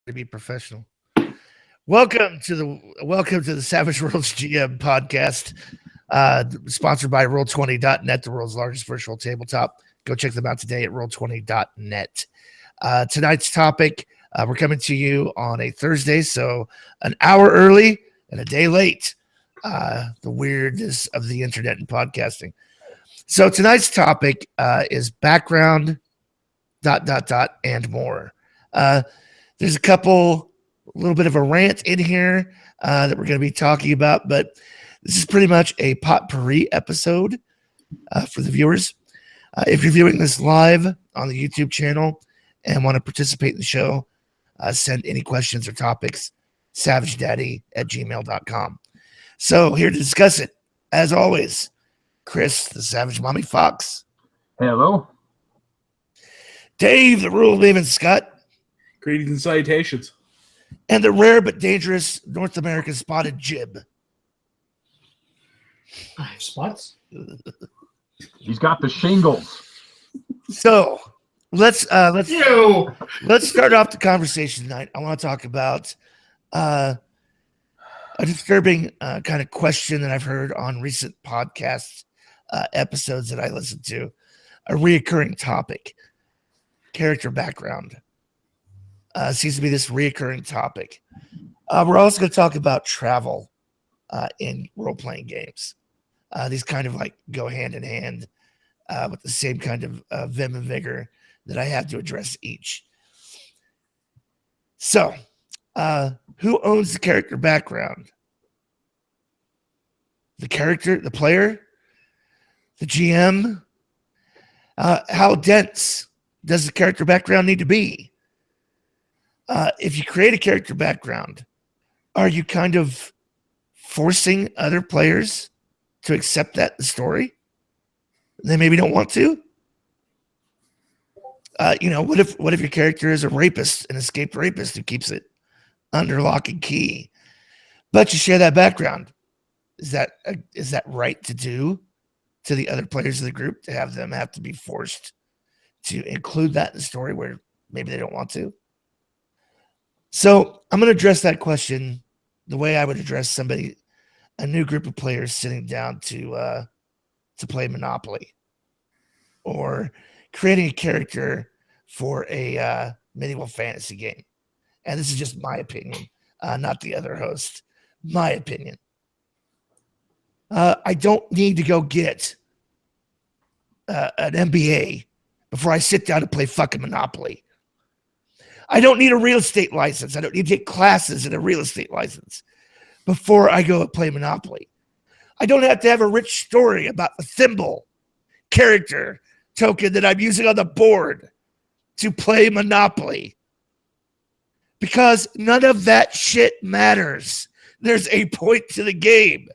to be professional. Welcome to the Savage Worlds GM podcast, sponsored by Roll20.net, the world's largest virtual tabletop. Go check them out today at Roll20.net. Tonight's topic, we're coming to you on a Thursday, so an hour early and a day late. The weirdness of the internet and podcasting. So tonight's topic is background, ... and more. There's a little bit of a rant in here that we're going to be talking about, but this is pretty much a potpourri episode for the viewers. If you're viewing this live on the YouTube channel and want to participate in the show, send any questions or topics, savagedaddy@gmail.com. So here to discuss it, as always, Chris, the Savage Mommy Fox. Hello. Dave, the Rule Maven Scott. Greetings and salutations. And the rare but dangerous North American spotted jib. I have spots. He's got the shingles. So let's Ew. start off the conversation tonight. I want to talk about a disturbing kind of question that I've heard on recent podcast episodes that I listened to. A reoccurring topic. Character background. Seems to be this reoccurring topic. We're also going to talk about travel in role-playing games. These kind of like go hand in hand with the same kind of vim and vigor that I have to address each. So, who owns the character background? The character, the player, the GM? How dense does the character background need to be? If you create a character background, are you kind of forcing other players to accept that in the story? They maybe don't want to. What if your character is a rapist, an escaped rapist who keeps it under lock and key, but you share that background? Is that right to do to the other players of the group, to have them have to be forced to include that in the story where maybe they don't want to? So I'm going to address that question the way I would address a new group of players sitting down to play Monopoly, or creating a character for a medieval fantasy game. And this is just my opinion, not the other host. My opinion. I don't need to go get an MBA before I sit down to play fucking Monopoly. I don't need a real estate license. I don't need to take classes in a real estate license before I go and play Monopoly. I don't have to have a rich story about the thimble character token that I'm using on the board to play Monopoly, because none of that shit matters. There's a point to the game.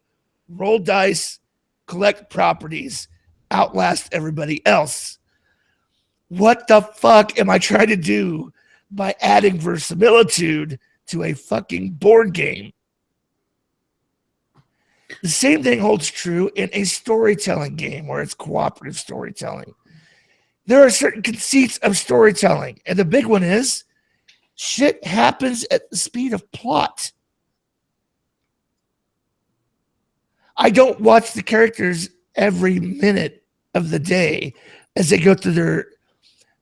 Roll dice, collect properties, outlast everybody else. What the fuck am I trying to do by adding verisimilitude to a fucking board game? The same thing holds true in a storytelling game where it's cooperative storytelling. There are certain conceits of storytelling, and the big one is shit happens at the speed of plot. I don't watch the characters every minute of the day as they go through their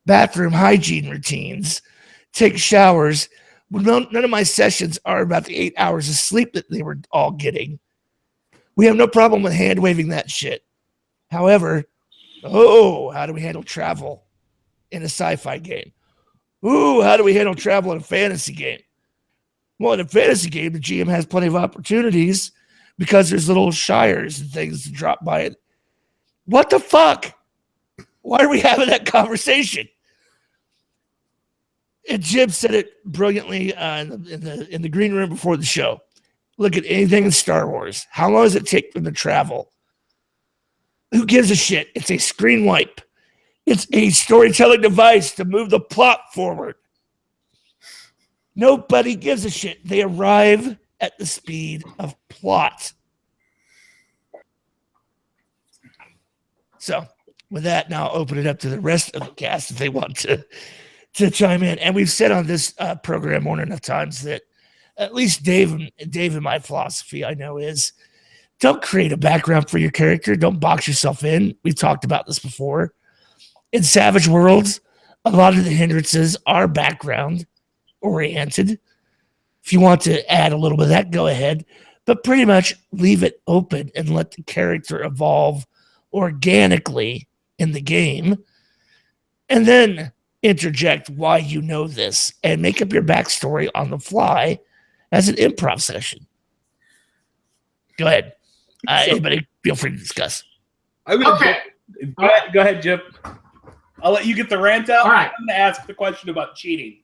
bathroom hygiene routines, take showers. None of my sessions are about the 8 hours of sleep that they were all getting. We have no problem with hand waving that shit. However, how do we handle travel in a sci-fi game? How do we handle travel in a fantasy game? Well, in a fantasy game, the GM has plenty of opportunities because there's little shires and things to drop by it. What the fuck? Why are we having that conversation? And Jim said it brilliantly in the green room before the show. Look at anything in Star Wars. How long does it take them to travel? Who gives a shit? It's a screen wipe. It's a storytelling device to move the plot forward. Nobody gives a shit. They arrive at the speed of plot. So, with that, now I'll open it up to the rest of the cast if they want to to chime in. And we've said on this program more than enough times that at least Dave and my philosophy, I know, is don't create a background for your character. Don't box yourself in. We've talked about this before. In Savage Worlds, a lot of the hindrances are background oriented. If you want to add a little bit of that, go ahead. But pretty much leave it open and let the character evolve organically in the game. And then interject why you know this and make up your backstory on the fly as an improv session. Go ahead. Anybody feel free to discuss. Okay. Go ahead, Jim. I'll let you get the rant out. All right. I'm going to ask the question about cheating.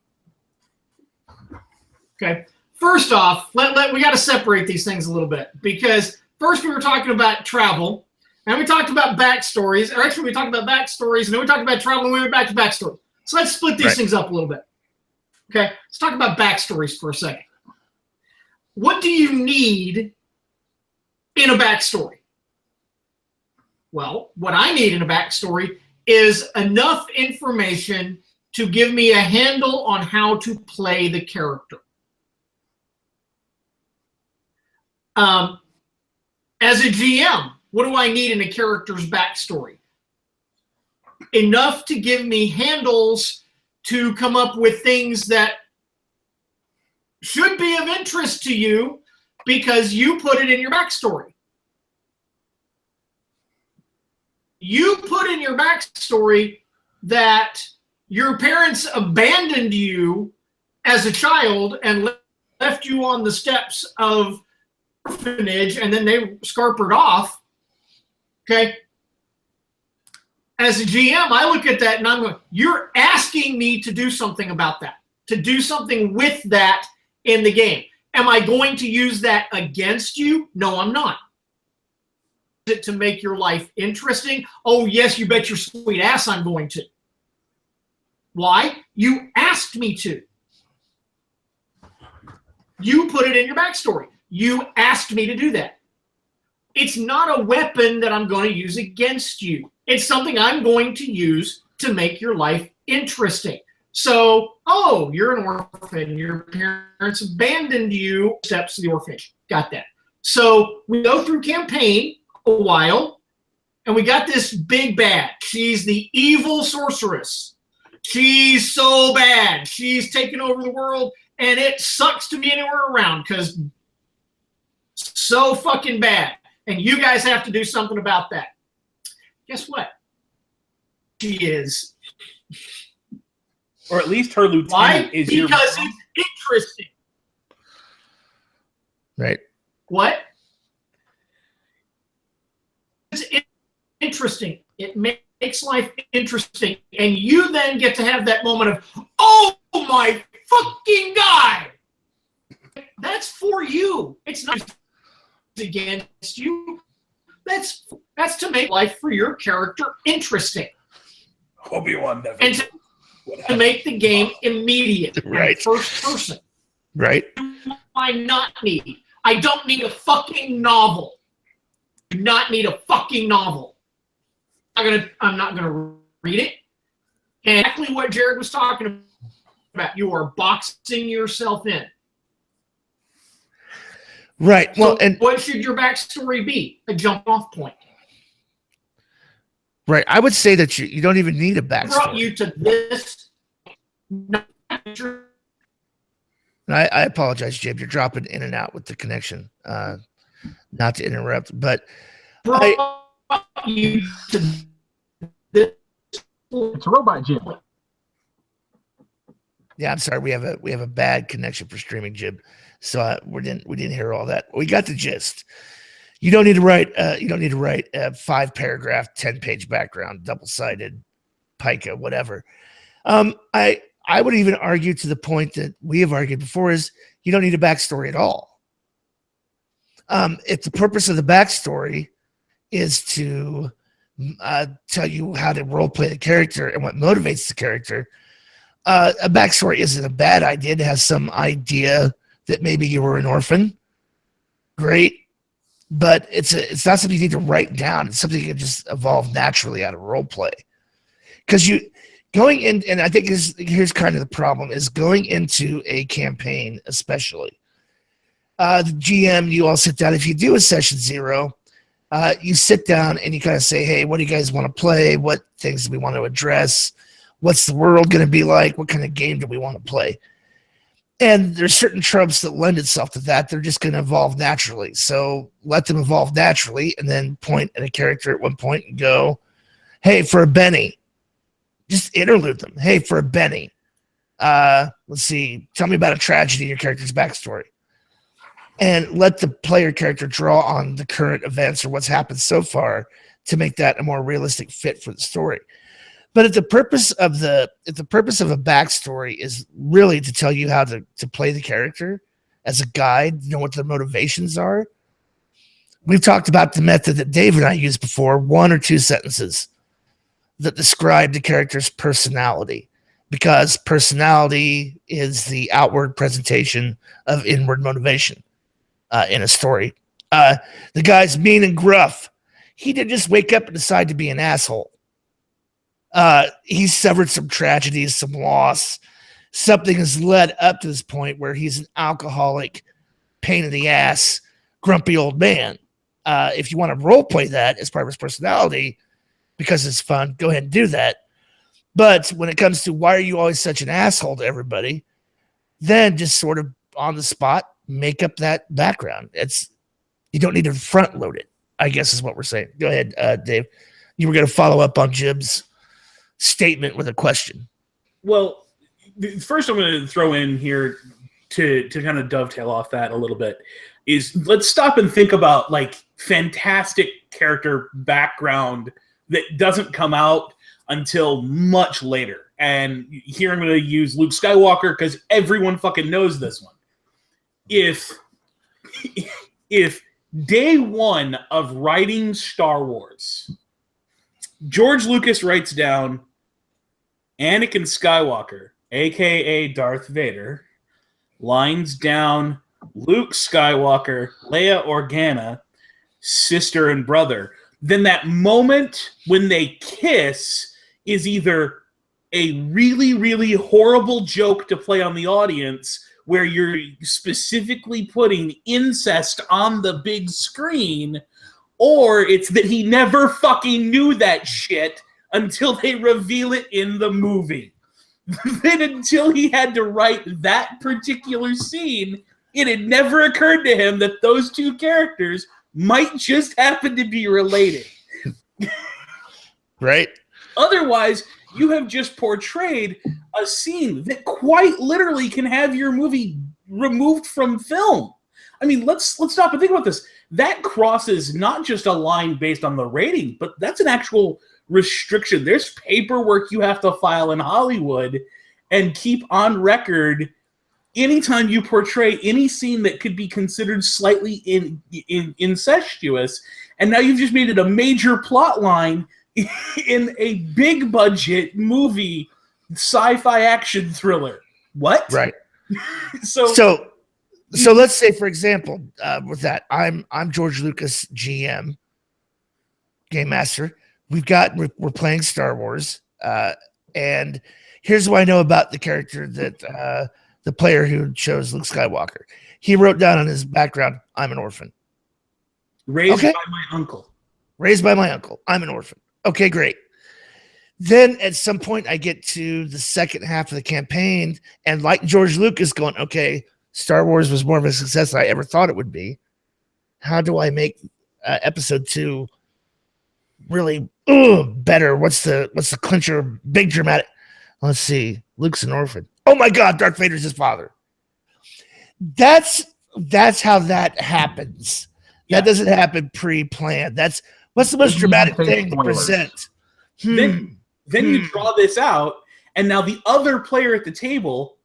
Okay. First off, we got to separate these things a little bit, because first we were talking about travel, and we talked about backstories. Or actually, we talked about backstories, and then we talked about travel, and we went back to backstory. So let's split these things up a little bit. Okay. Let's talk about backstories for a second. What do you need in a backstory? Well, what I need in a backstory is enough information to give me a handle on how to play the character. As a GM, what do I need in a character's backstory? Enough to give me handles to come up with things that should be of interest to you because you put it in your backstory. You put in your backstory that your parents abandoned you as a child and left you on the steps of orphanage, and then they scarpered off. Okay. As a GM, I look at that and I'm going, you're asking me to do something about that, to do something with that in the game. Am I going to use that against you? No, I'm not. Is it to make your life interesting? Oh, yes, you bet your sweet ass I'm going to. Why? You asked me to. You put it in your backstory. You asked me to do that. It's not a weapon that I'm going to use against you. It's something I'm going to use to make your life interesting. So, oh, you're an orphan. Your parents abandoned you. Steps to the orphanage. Got that. So we go through campaign a while, and we got this big bad. She's the evil sorceress. She's so bad. She's taken over the world, and it sucks to be anywhere around because so fucking bad. And you guys have to do something about that. Guess what? She is. Or at least her lieutenant. Why? Is because it's interesting. Right. What? It's interesting. It makes life interesting. And you then get to have that moment of, oh my fucking God. That's for you. It's not against you. That's to make life for your character interesting. Obi-Wan never. And to make the game immediate. Right. First person. Right. I not need. I don't need a fucking novel. I do not need a fucking novel. I'm not gonna read it. And exactly what Jared was talking about. You are boxing yourself in. Right. Well, so and what should your backstory be? A jump off point. Right. I would say that you don't even need a backstory. Brought you to this. I apologize, Jib. You're dropping in and out with the connection. Not to interrupt, but brought you to this. It's a robot, Jib. Yeah, I'm sorry. We have a bad connection for streaming, Jib. So we didn't hear all that. We got the gist. You don't need to write. You don't need to write a 5-paragraph, 10-page background, double-sided, pica, whatever. I would even argue to the point that we have argued before is you don't need a backstory at all. If the purpose of the backstory is to tell you how to role play the character and what motivates the character, a backstory isn't a bad idea. It has some idea that maybe you were an orphan. Great. But it's not something you need to write down. It's something you can just evolve naturally out of role play. Because going in, and I think here's kind of the problem, is going into a campaign, especially. The GM, you all sit down. If you do a session 0, you sit down and you kind of say, hey, what do you guys want to play? What things do we want to address? What's the world going to be like? What kind of game do we want to play? And there's certain tropes that lend itself to that. They're just going to evolve naturally. So let them evolve naturally, and then point at a character at one point and go, hey, for a Benny. Just interlude them. Hey, for a Benny. Let's see. Tell me about a tragedy in your character's backstory. And let the player character draw on the current events or what's happened so far to make that a more realistic fit for the story. But if the purpose of a backstory is really to tell you how to play the character as a guide, know what their motivations are, we've talked about the method that Dave and I used before, 1 or 2 sentences that describe the character's personality, because personality is the outward presentation of inward motivation in a story. The guy's mean and gruff. He didn't just wake up and decide to be an asshole. He's suffered some tragedies, some loss. Something has led up to this point where he's an alcoholic, pain in the ass, grumpy old man. If you want to role play that as part of his personality, because it's fun, go ahead and do that. But when it comes to why are you always such an asshole to everybody, then just sort of on the spot, make up that background. You don't need to front load it, I guess is what we're saying. Go ahead, Dave. You were going to follow up on Jib's statement with a question. Well, first I'm going to throw in here to kind of dovetail off that a little bit is let's stop and think about like fantastic character background that doesn't come out until much later. And here I'm going to use Luke Skywalker because everyone fucking knows this one. If day one of writing Star Wars, George Lucas writes down Anakin Skywalker, a.k.a. Darth Vader, lines down Luke Skywalker, Leia Organa, sister and brother, then that moment when they kiss is either a really, really horrible joke to play on the audience where you're specifically putting incest on the big screen, or it's that he never fucking knew that shit until they reveal it in the movie. Then until he had to write that particular scene, it had never occurred to him that those two characters might just happen to be related. Right? Otherwise, you have just portrayed a scene that quite literally can have your movie removed from film. I mean, let's stop and think about this. That crosses not just a line based on the rating, but that's an actual restriction. There's paperwork you have to file in Hollywood and keep on record anytime you portray any scene that could be considered slightly incestuous. And now you've just made it a major plot line in a big budget movie, sci-fi action thriller. What? Right. So let's say, for example, with that, I'm George Lucas, GM, game master. We're playing Star Wars, and here's what I know about the character that the player who chose Luke Skywalker. He wrote down on his background, "I'm an orphan." Raised by my uncle. Raised by my uncle. I'm an orphan. Okay, great. Then at some point, I get to the second half of the campaign, and like George Lucas going, okay, Star Wars was more of a success than I ever thought it would be. How do I make episode 2 really better? What's the clincher? Big dramatic. Let's see. Luke's an orphan. Oh my God, Darth Vader's his father. That's how that happens. Yeah. That doesn't happen pre-planned. What's the most dramatic thing to present? Then you draw this out, and now the other player at the table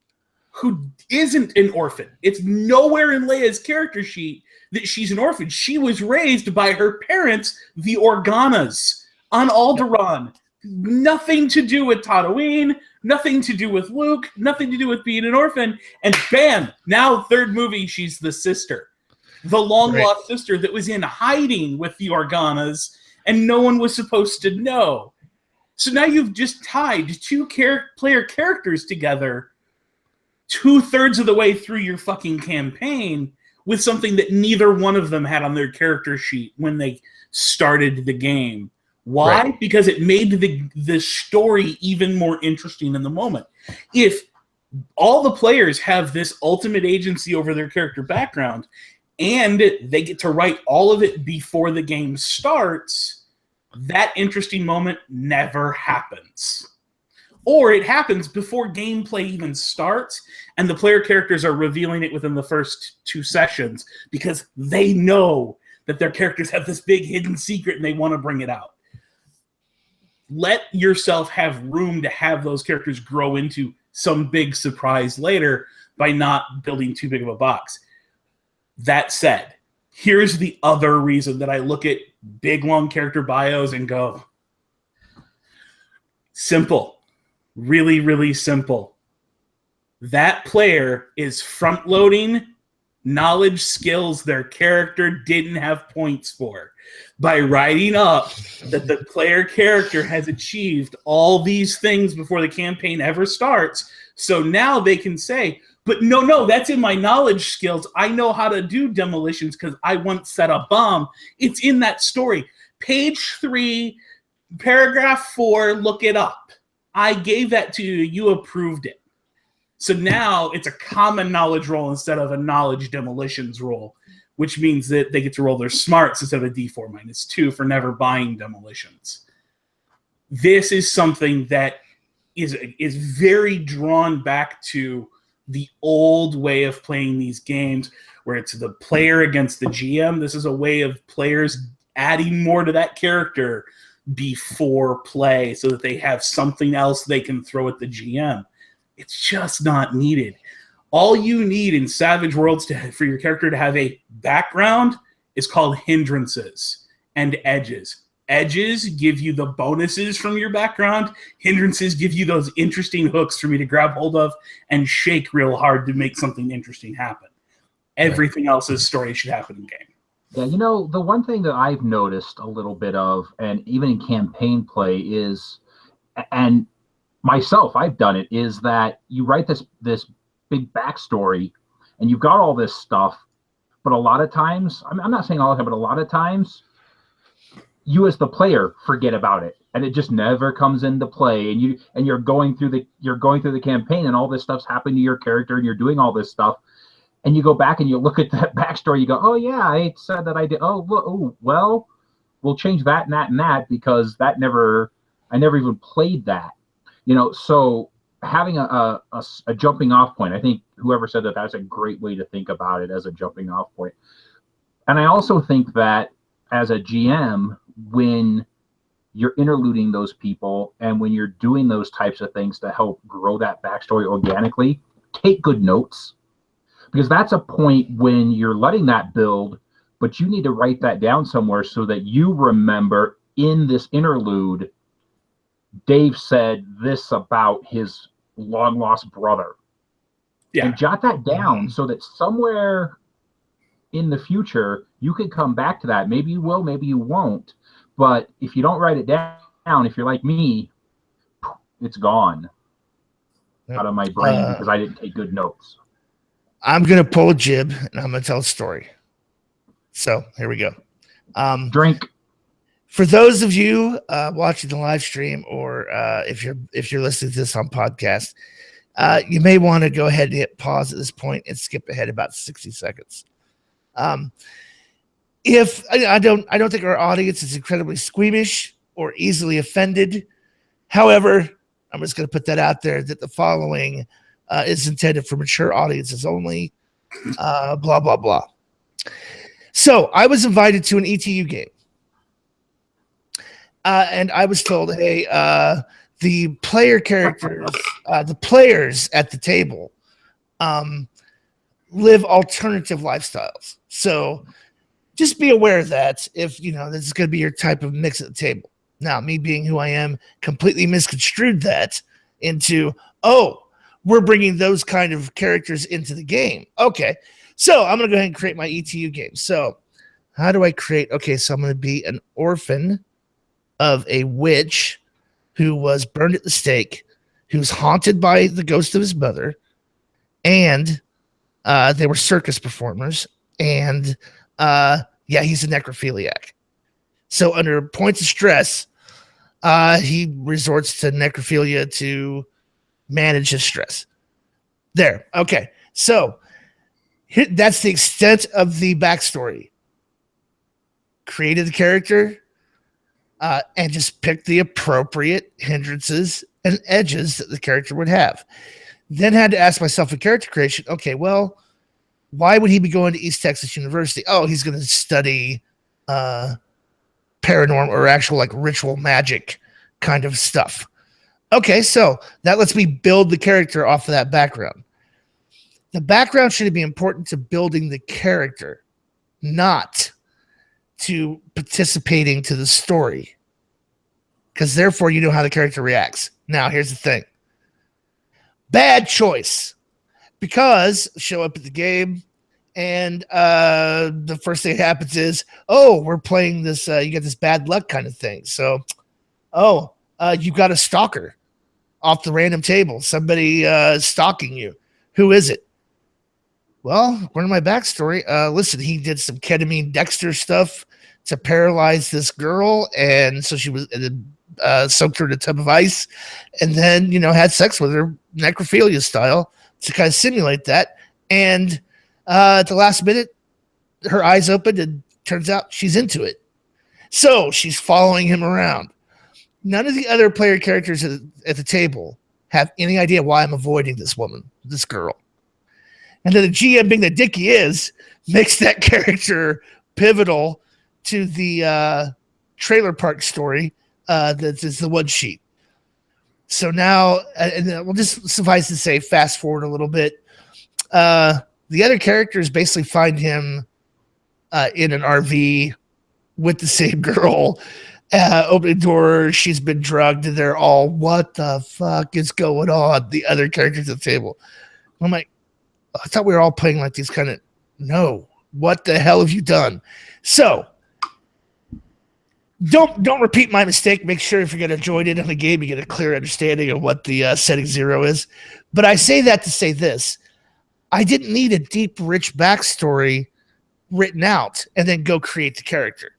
who isn't an orphan. It's nowhere in Leia's character sheet that she's an orphan. She was raised by her parents, the Organas, on Alderaan. Nothing to do with Tatooine, nothing to do with Luke, nothing to do with being an orphan. And bam, now third movie, she's the sister. The long-lost sister that was in hiding with the Organas, and no one was supposed to know. So now you've just tied two player characters together 2/3 of the way through your fucking campaign with something that neither one of them had on their character sheet when they started the game. Why? Right. Because it made the story even more interesting in the moment. If all the players have this ultimate agency over their character background and they get to write all of it before the game starts, that interesting moment never happens. Or it happens before gameplay even starts, and the player characters are revealing it within the first 2 sessions because they know that their characters have this big hidden secret and they want to bring it out. Let yourself have room to have those characters grow into some big surprise later by not building too big of a box. That said, here's the other reason that I look at big, long character bios and go, simple. Really, really simple. That player is front-loading knowledge skills their character didn't have points for by writing up that the player character has achieved all these things before the campaign ever starts. So now they can say, but no, that's in my knowledge skills. I know how to do demolitions because I once set a bomb. It's in that story. Page 3, paragraph 4, look it up. I gave that to you. You approved it. So now it's a common knowledge roll instead of a knowledge demolitions roll, which means that they get to roll their smarts instead of a D4 -2 for never buying demolitions. This is something that is very drawn back to the old way of playing these games where it's the player against the GM. This is a way of players adding more to that character before play so that they have something else they can throw at the GM. It's just not needed. All you need in Savage Worlds for your character to have a background is called hindrances and edges. Edges give you the bonuses from your background. Hindrances give you those interesting hooks for me to grab hold of and shake real hard to make something interesting happen. Everything else's story should happen in game. Yeah, you know, the one thing that I've noticed a little bit of, and even in campaign play is, and myself, I've done it, is that you write this big backstory and you've got all this stuff, but a lot of times, I'm not saying all the time, but a lot of times, you as the player forget about it and it just never comes into play, and you're going through the campaign and all this stuff's happening to your character and you're doing all this stuff. And you go back and you look at that backstory, you go, oh, yeah, I said that I did. Oh, well, we'll change that and that and that because I never even played that. You know, so having a jumping off point, I think whoever said that, that's a great way to think about it as a jumping off point. And I also think that as a GM, when you're interluding those people and when you're doing those types of things to help grow that backstory organically, take good notes. Because that's a point when you're letting that build, but you need to write that down somewhere so that you remember in this interlude, Dave said this about his long-lost brother. Yeah. And jot that down so that somewhere in the future, you can come back to that. Maybe you will, maybe you won't. But if you don't write it down, if you're like me, it's gone out of my brain because I didn't take good notes. I'm going to pull a jib and I'm going to tell a story. So here we go. Drink. For those of you watching the live stream, or if you're listening to this on podcast, you may want to go ahead and hit pause at this point and skip ahead about 60 seconds. If I don't think our audience is incredibly squeamish or easily offended. However, I'm just going to put that out there that the following is intended for mature audiences only, blah, blah, blah. So I was invited to an ETU game. And I was told, hey, the player characters, the players at the table live alternative lifestyles. So just be aware of that if, this is going to be your type of mix at the table. Now, me being who I am, completely misconstrued that into, we're bringing those kind of characters into the game. Okay, so I'm going to go ahead and create my ETU game. So how do I create? Okay, so I'm going to be an orphan of a witch who was burned at the stake, who's haunted by the ghost of his mother, and they were circus performers, and he's a necrophiliac. So under points of stress, he resorts to necrophilia to manage his stress. There. Okay. So that's the extent of the backstory. Created the character and just picked the appropriate hindrances and edges that the character would have. Then had to ask myself in character creation, okay, well, why would he be going to East Texas University? Oh, he's going to study paranormal or actual like ritual magic kind of stuff. Okay, so that lets me build the character off of that background. The background should be important to building the character, not to participating to the story. Because therefore you know how the character reacts. Now, here's the thing. Bad choice. Because show up at the game and the first thing that happens is, oh, we're playing this, you get this bad luck kind of thing. So, you got a stalker off the random table. Somebody stalking you. Who is it? Well, according to my backstory, listen, he did some ketamine Dexter stuff to paralyze this girl, and so she was soaked her in a tub of ice, and then, had sex with her necrophilia style to kind of simulate that. And at the last minute, her eyes opened, and turns out she's into it. So she's following him around. None of the other player characters at the table have any idea why I'm avoiding this woman, this girl. And then the GM, being the dick he is, makes that character pivotal to the trailer park story that is the one sheet. So now, and we'll just suffice to say, fast forward a little bit. The other characters basically find him in an RV with the same girl. Opening door, she's been drugged, and they're all, what the fuck is going on? The other characters at the table. I'm like, I thought we were all playing like these kind of, no, what the hell have you done? So don't repeat my mistake. Make sure if you're going to join in on the game, you get a clear understanding of what the setting 0 is. But I say that to say this. I didn't need a deep, rich backstory written out and then go create the character.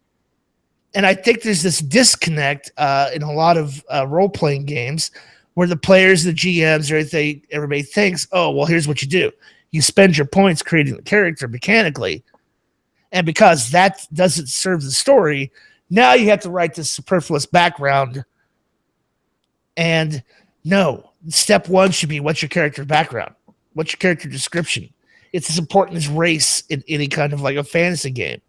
And I think there's this disconnect in a lot of role-playing games where the players, the GMs, everybody thinks, oh, well, here's what you do. You spend your points creating the character mechanically. And because that doesn't serve the story, now you have to write this superfluous background. And no, step 1 should be, what's your character background? What's your character description? It's as important as race in any kind of like a fantasy game.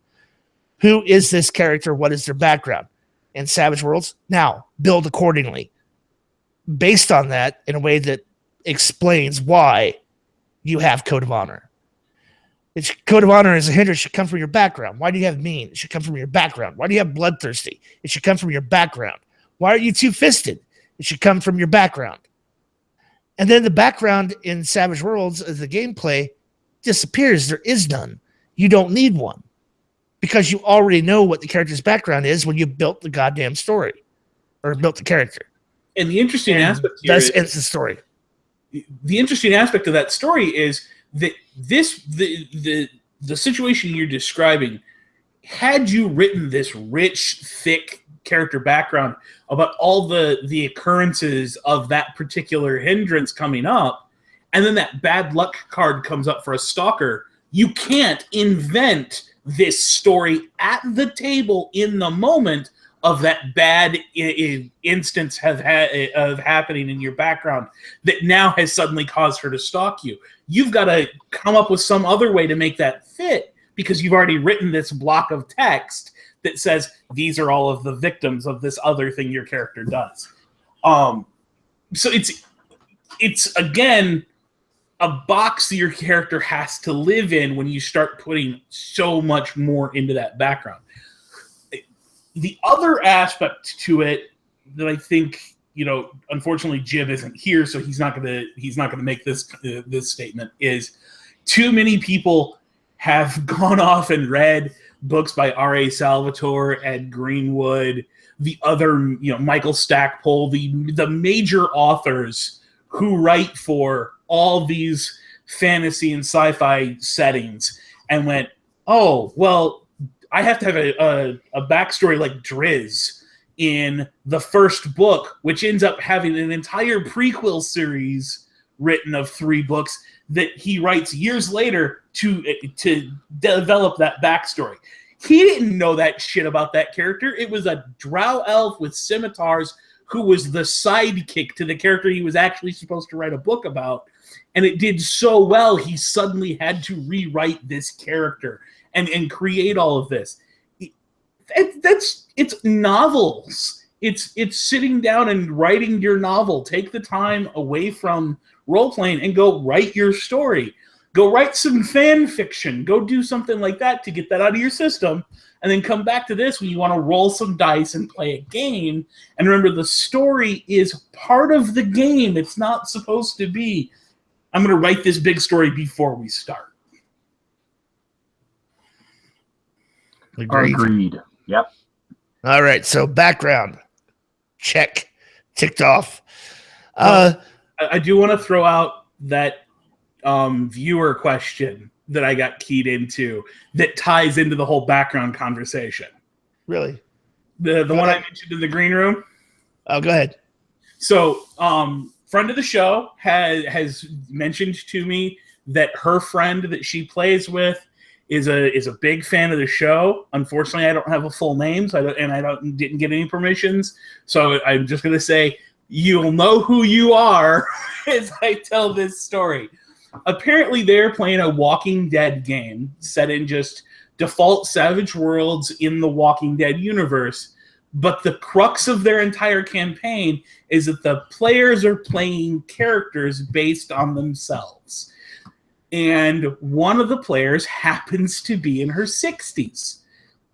Who is this character? What is their background? In Savage Worlds, now build accordingly. Based on that, in a way that explains why you have Code of Honor. Code of Honor as a hindrance should come from your background. Why do you have mean? It should come from your background. Why do you have bloodthirsty? It should come from your background. Why are you two-fisted? It should come from your background. And then the background in Savage Worlds as the gameplay disappears. There is none. You don't need one. Because you already know what the character's background is when you built the goddamn story. Or built the character. And the interesting aspect here that's the story. The interesting aspect of that story is that the situation you're describing, had you written this rich, thick character background about all the occurrences of that particular hindrance coming up, and then that bad luck card comes up for a stalker, you can't invent this story at the table in the moment of that bad instance of happening in your background that now has suddenly caused her to stalk you. You've got to come up with some other way to make that fit, because you've already written this block of text that says these are all of the victims of this other thing your character does. So it's again a box that your character has to live in when you start putting so much more into that background. The other aspect to it that I think, unfortunately Jim isn't here, so he's not gonna make this statement, is too many people have gone off and read books by R.A. Salvatore, Ed Greenwood, the other, Michael Stackpole, the major authors who write for all these fantasy and sci-fi settings, and went, oh, well, I have to have a backstory like Driz in the first book, which ends up having an entire prequel series written of 3 books that he writes years later to develop that backstory. He didn't know that shit about that character. It was a drow elf with scimitars who was the sidekick to the character he was actually supposed to write a book about. And it did so well, he suddenly had to rewrite this character and create all of this. It's novels. It's sitting down and writing your novel. Take the time away from role-playing and go write your story. Go write some fan fiction. Go do something like that to get that out of your system. And then come back to this when you want to roll some dice and play a game. And remember, the story is part of the game. It's not supposed to be, I'm going to write this big story before we start. Agreed. Yep. All right. So background. Check. Ticked off. I do want to throw out that viewer question that I got keyed into that ties into the whole background conversation. Really? The one I mentioned in the green room? Oh, go ahead. So, friend of the show has mentioned to me that her friend that she plays with is a big fan of the show. Unfortunately, I don't have a full name, didn't get any permissions. So I'm just going to say, you'll know who you are as I tell this story. Apparently, they're playing a Walking Dead game set in just default Savage Worlds in the Walking Dead universe. But the crux of their entire campaign is that the players are playing characters based on themselves. And one of the players happens to be in her 60s.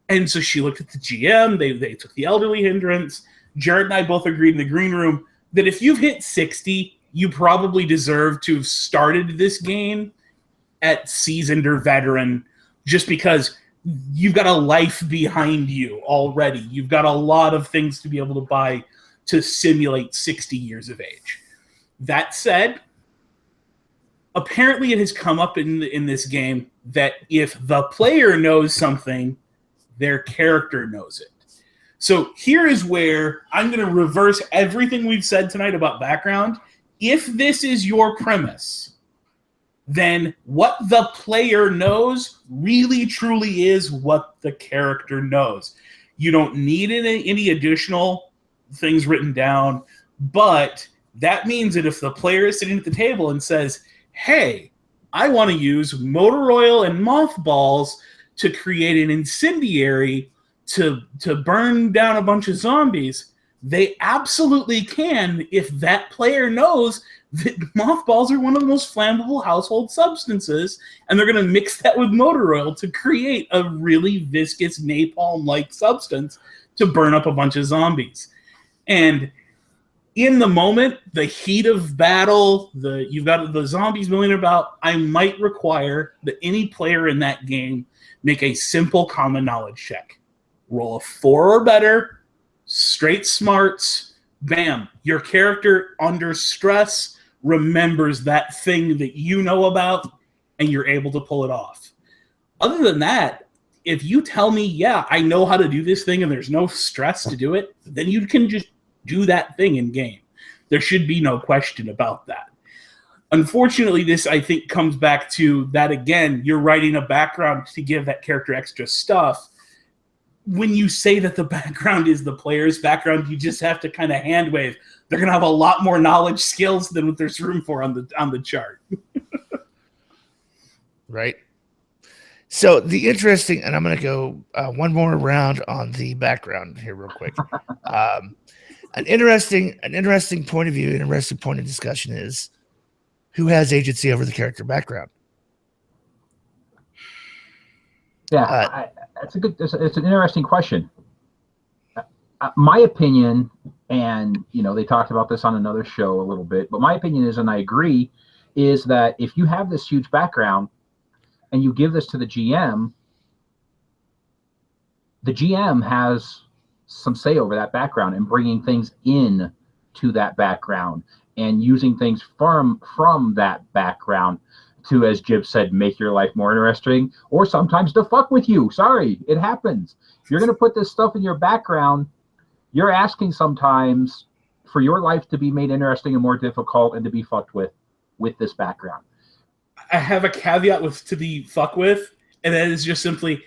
And so she looked at the GM. They took the elderly hindrance. Jared and I both agreed in the green room that if you've hit 60, you probably deserve to have started this game at seasoned or veteran, just because you've got a life behind you already. You've got a lot of things to be able to buy to simulate 60 years of age. That said, apparently it has come up in this game that if the player knows something, their character knows it. So here is where I'm going to reverse everything we've said tonight about background. If this is your premise, then what the player knows really truly is what the character knows. You don't need any additional things written down, but that means that if the player is sitting at the table and says, hey, I want to use motor oil and mothballs to create an incendiary to burn down a bunch of zombies, they absolutely can if that player knows that mothballs are one of the most flammable household substances, and they're going to mix that with motor oil to create a really viscous napalm-like substance to burn up a bunch of zombies. And in the moment, the heat of battle, you've got the zombies milling about, I might require that any player in that game make a simple common knowledge check. Roll a 4 or better, straight smarts, bam. Your character under stress remembers that thing that you know about, and you're able to pull it off. Other than that, if you tell me, yeah, I know how to do this thing and there's no stress to do it, then you can just do that thing in game. There should be no question about that. Unfortunately, this, I think, comes back to that again, you're writing a background to give that character extra stuff. When you say that the background is the player's background, you just have to kind of hand wave. They're going to have a lot more knowledge skills than what there's room for on the chart. Right. So the interesting, and I'm going to go one more round on the background here real quick. An interesting point of view, an interesting point of discussion is who has agency over the character background. Yeah, it's an interesting question. My opinion, and they talked about this on another show a little bit, but my opinion is, and I agree, is that if you have this huge background and you give this to the GM has some say over that background and bringing things in to that background and using things from that background to, as Jib said, make your life more interesting, or sometimes to fuck with you. Sorry, it happens. If you're going to put this stuff in your background, you're asking sometimes for your life to be made interesting and more difficult and to be fucked with this background. I have a caveat with to be fuck with, and that is just simply,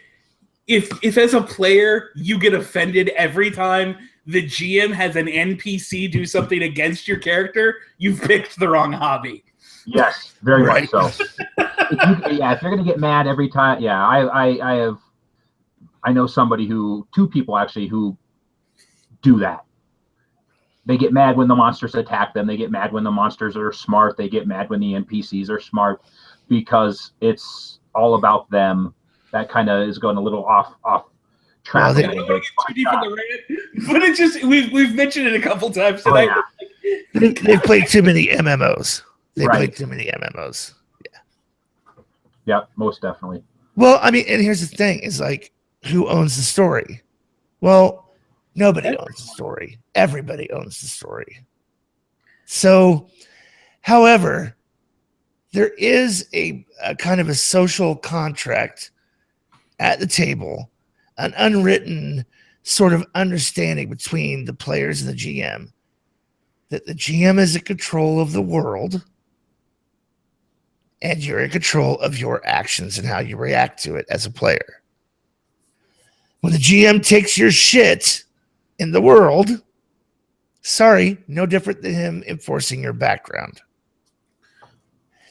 if as a player you get offended every time the GM has an NPC do something against your character, you've picked the wrong hobby. Yes, very much so. If you're gonna get mad every time, I know somebody two people actually who do that. They get mad when the monsters attack them. They get mad when the monsters are smart. They get mad when the NPCs are smart, because it's all about them. That kind of is going a little off track. I don't want to get too deep in the rant, but it's just we've mentioned it a couple times tonight. Oh, yeah. They played too many MMOs. They played too many MMOs. Yeah. Yep, most definitely. Well, I mean, and here's the thing: is like, who owns the story? Well, nobody owns the story. Everybody owns the story. So, however, there is a kind of a social contract at the table, an unwritten sort of understanding between the players and the GM, that the GM is in control of the world and you're in control of your actions and how you react to it as a player. When the GM takes your shit in the world, sorry, no different than him enforcing your background.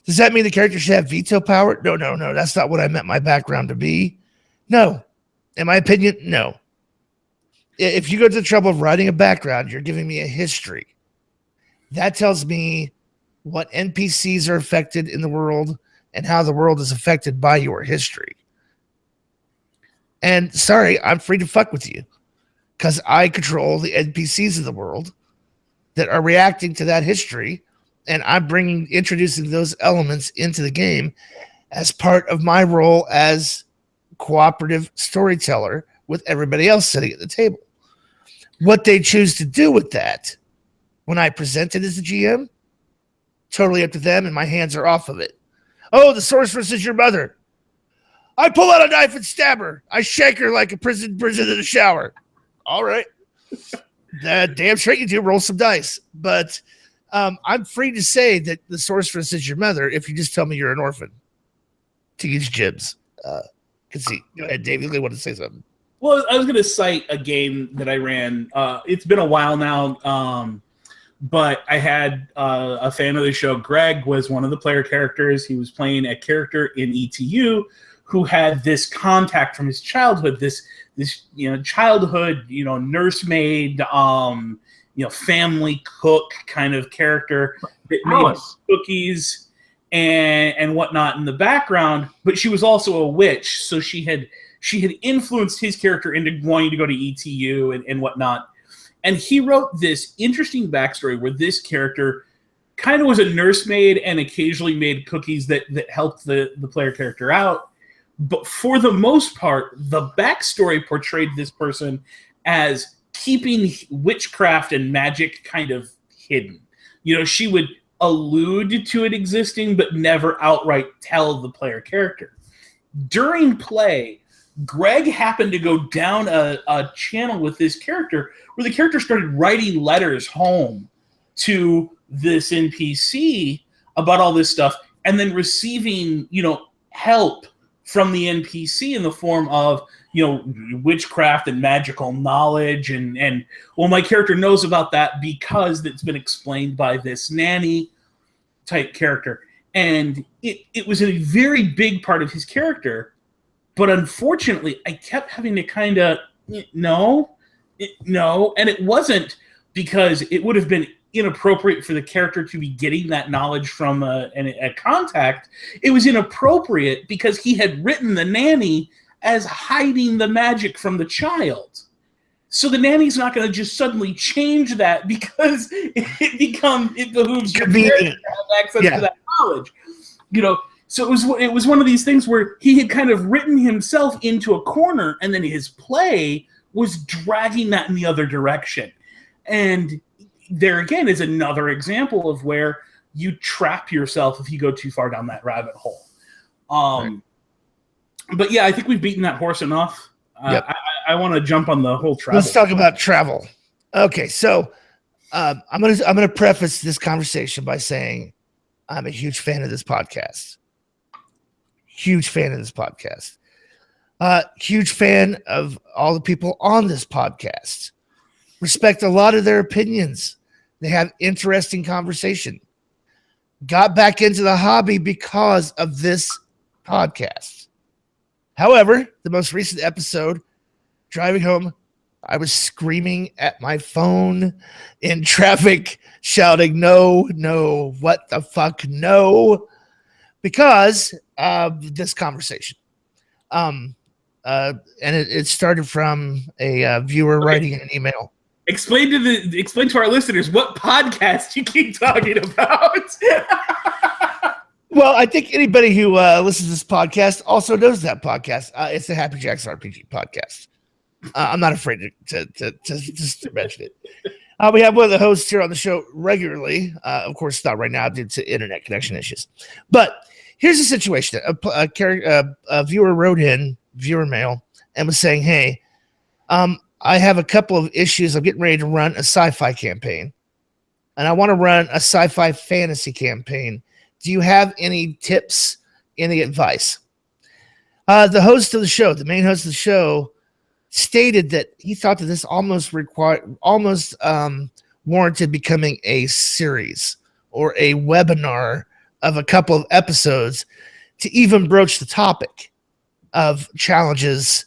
Does that mean the character should have veto power? No. That's not what I meant my background to be. No. In my opinion, no. If you go to the trouble of writing a background, you're giving me a history. That tells me what NPCs are affected in the world and how the world is affected by your history. And sorry, I'm free to fuck with you because I control the NPCs of the world that are reacting to that history, and I'm introducing those elements into the game as part of my role as cooperative storyteller with everybody else sitting at the table. What they choose to do with that when I present it as a GM, totally up to them, and my hands are off of it. Oh, the sorceress is your mother. I pull out a knife and stab her. I shake her like a prison in the shower. All right. Damn straight you do. Roll some dice. But I'm free to say that the sorceress is your mother if you just tell me you're an orphan. To use Jibs. See. Go ahead, Dave. You want to say something? Well, I was going to cite a game that I ran. It's been a while now, but I had a fan of the show. Greg was one of the player characters. He was playing a character in ETU who had this contact from his childhood, this childhood, nursemaid, family cook kind of character that made cookies and whatnot in the background. But she was also a witch, so she had influenced his character into wanting to go to ETU and whatnot. And he wrote this interesting backstory where this character kind of was a nursemaid and occasionally made cookies that helped the player character out. But for the most part, the backstory portrayed this person as keeping witchcraft and magic kind of hidden. She would allude to it existing, but never outright tell the player character. During play, Greg happened to go down a channel with this character where the character started writing letters home to this NPC about all this stuff, and then receiving, help from the NPC in the form of, witchcraft and magical knowledge. And my character knows about that because it's been explained by this nanny type character. And it was a very big part of his character. But unfortunately, I kept having to kind of, no. And it wasn't because it would have been inappropriate for the character to be getting that knowledge from a contact. It was inappropriate because he had written the nanny as hiding the magic from the child. So the nanny's not going to just suddenly change that because it behooves your character to have access to that knowledge. So it was one of these things where he had kind of written himself into a corner, and then his play was dragging that in the other direction. And there again is another example of where you trap yourself if you go too far down that rabbit hole. Right. But yeah, I think we've beaten that horse enough. Yep. I want to jump on the whole travel. Let's talk about travel. Okay, so I'm gonna preface this conversation by saying I'm a huge fan of this podcast. Huge fan of this podcast. Huge fan of all the people on this podcast. Respect a lot of their opinions. They have interesting conversation. Got back into the hobby because of this podcast. However, the most recent episode, driving home, I was screaming at my phone in traffic, shouting, no, what the fuck, no, because of this conversation. And it started from a viewer writing an email. Explain to our listeners what podcast you keep talking about. Well, I think anybody who listens to this podcast also knows that podcast. It's the Happy Jacks RPG podcast. I'm not afraid to mention it. We have one of the hosts here on the show regularly. Of course, not right now due to internet connection issues. But here's the situation. A viewer wrote in, viewer mail, and was saying, hey, I have a couple of issues. I'm getting ready to run a sci-fi campaign, and I want to run a sci-fi fantasy campaign. Do you have any tips, any advice? The host of the show, the main host of the show, stated that he thought that this almost warranted becoming a series or a webinar of a couple of episodes to even broach the topic of challenges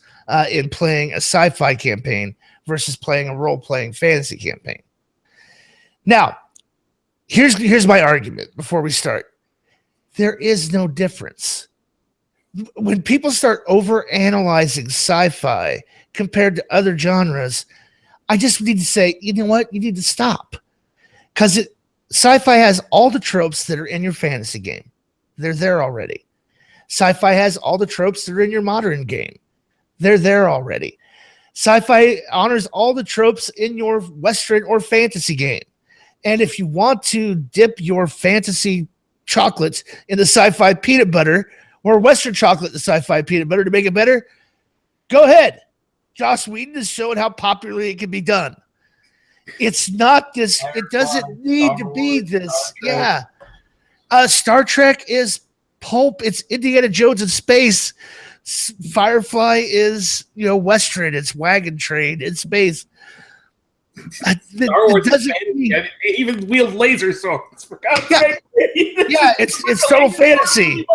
in playing a sci-fi campaign versus playing a role-playing fantasy campaign. Now, here's my argument before we start. There is no difference. When people start overanalyzing sci-fi compared to other genres, I just need to say, you know what? You need to stop. Because sci-fi has all the tropes that are in your fantasy game. They're there already. Sci-fi has all the tropes that are in your modern game. They're there already. Sci-fi honors all the tropes in your Western or fantasy game. And if you want to dip your fantasy chocolates in the sci-fi peanut butter or Western chocolate in the sci-fi peanut butter to make it better, go ahead. Joss Whedon is showing how popularly it can be done. It's not this. It doesn't need to be this. Yeah. Star Trek is pulp. It's Indiana Jones in space. Firefly is, Western. It's wagon train in space. Star Wars even wield laser swords. For God's sake. Yeah, it's total fantasy.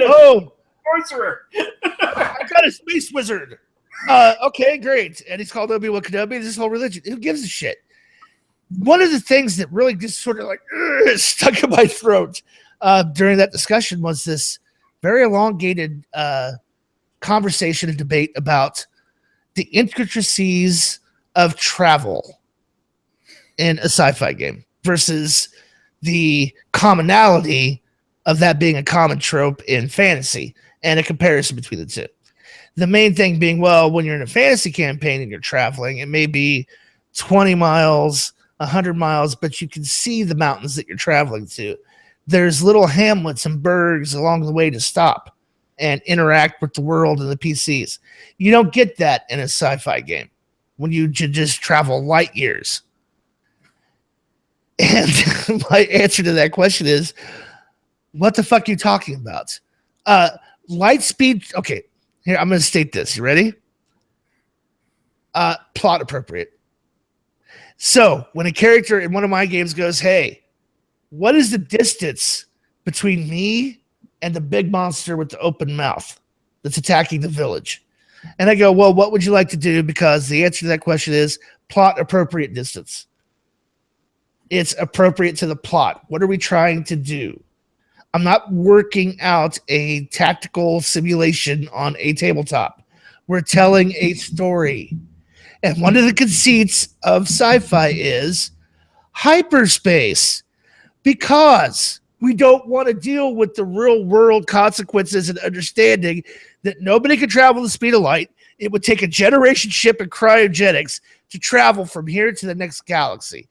Oh, sorcerer! I got a space wizard. Okay, great. And he's called Obi-Wan Kenobi. This whole religion. Who gives a shit? One of the things that really just sort of like stuck in my throat during that discussion was this very elongated conversation and debate about the intricacies of travel in a sci-fi game versus the commonality of that being a common trope in fantasy and a comparison between the two. The main thing being, well, when you're in a fantasy campaign and you're traveling, it may be 20 miles, 100 miles, but you can see the mountains that you're traveling to. There's little hamlets and burgs along the way to stop and interact with the world and the PCs. You don't get that in a sci-fi game when you just travel light years. And my answer to that question is, what the fuck are you talking about? Light speed. Okay, here, I'm going to state this. You ready? Plot appropriate. So when a character in one of my games goes, hey, what is the distance between me and the big monster with the open mouth that's attacking the village? And I go, well, what would you like to do? Because the answer to that question is plot appropriate distance. It's appropriate to the plot. What are we trying to do? I'm not working out a tactical simulation on a tabletop. We're telling a story. And one of the conceits of sci-fi is hyperspace, because we don't want to deal with the real world consequences and understanding that nobody can travel the speed of light. it would take a generation ship and cryogenics to travel from here to the next galaxy.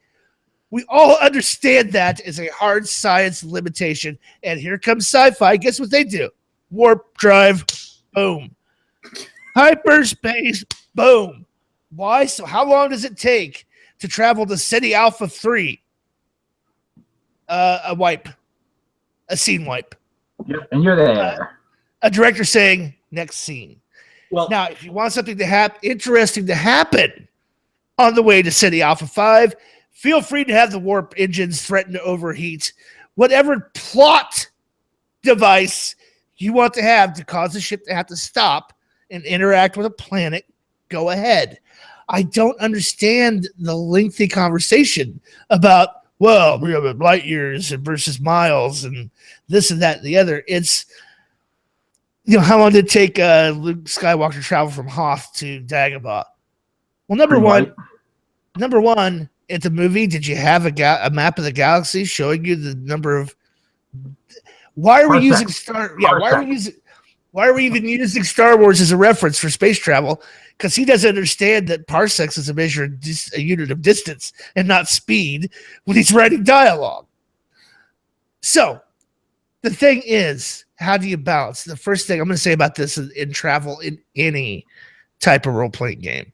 We all understand that is a hard science limitation. And here comes sci-fi. Guess what they do? Warp drive, boom. Hyperspace, boom. Why? So how long does it take to travel to Ceti Alpha 3? A wipe. A scene wipe. Yep, and you're there. A director saying, next scene. Well, now, if you want something to interesting to happen on the way to Ceti Alpha 5, feel free to have the warp engines threaten to overheat. Whatever plot device you want to have to cause the ship to have to stop and interact with a planet, go ahead. I don't understand the lengthy conversation about, well, we have light years versus miles and this and that and the other. It's, how long did it take Luke Skywalker to travel from Hoth to Dagobah? Well, number one, at the movie, did you have a map of the galaxy showing you the number of? Why are we using Why are we even using Star Wars as a reference for space travel? Because he doesn't understand that parsecs is a unit of distance and not speed when he's writing dialogue. So, the thing is, how do you balance? The first thing I'm going to say about this in travel in any type of role-playing game,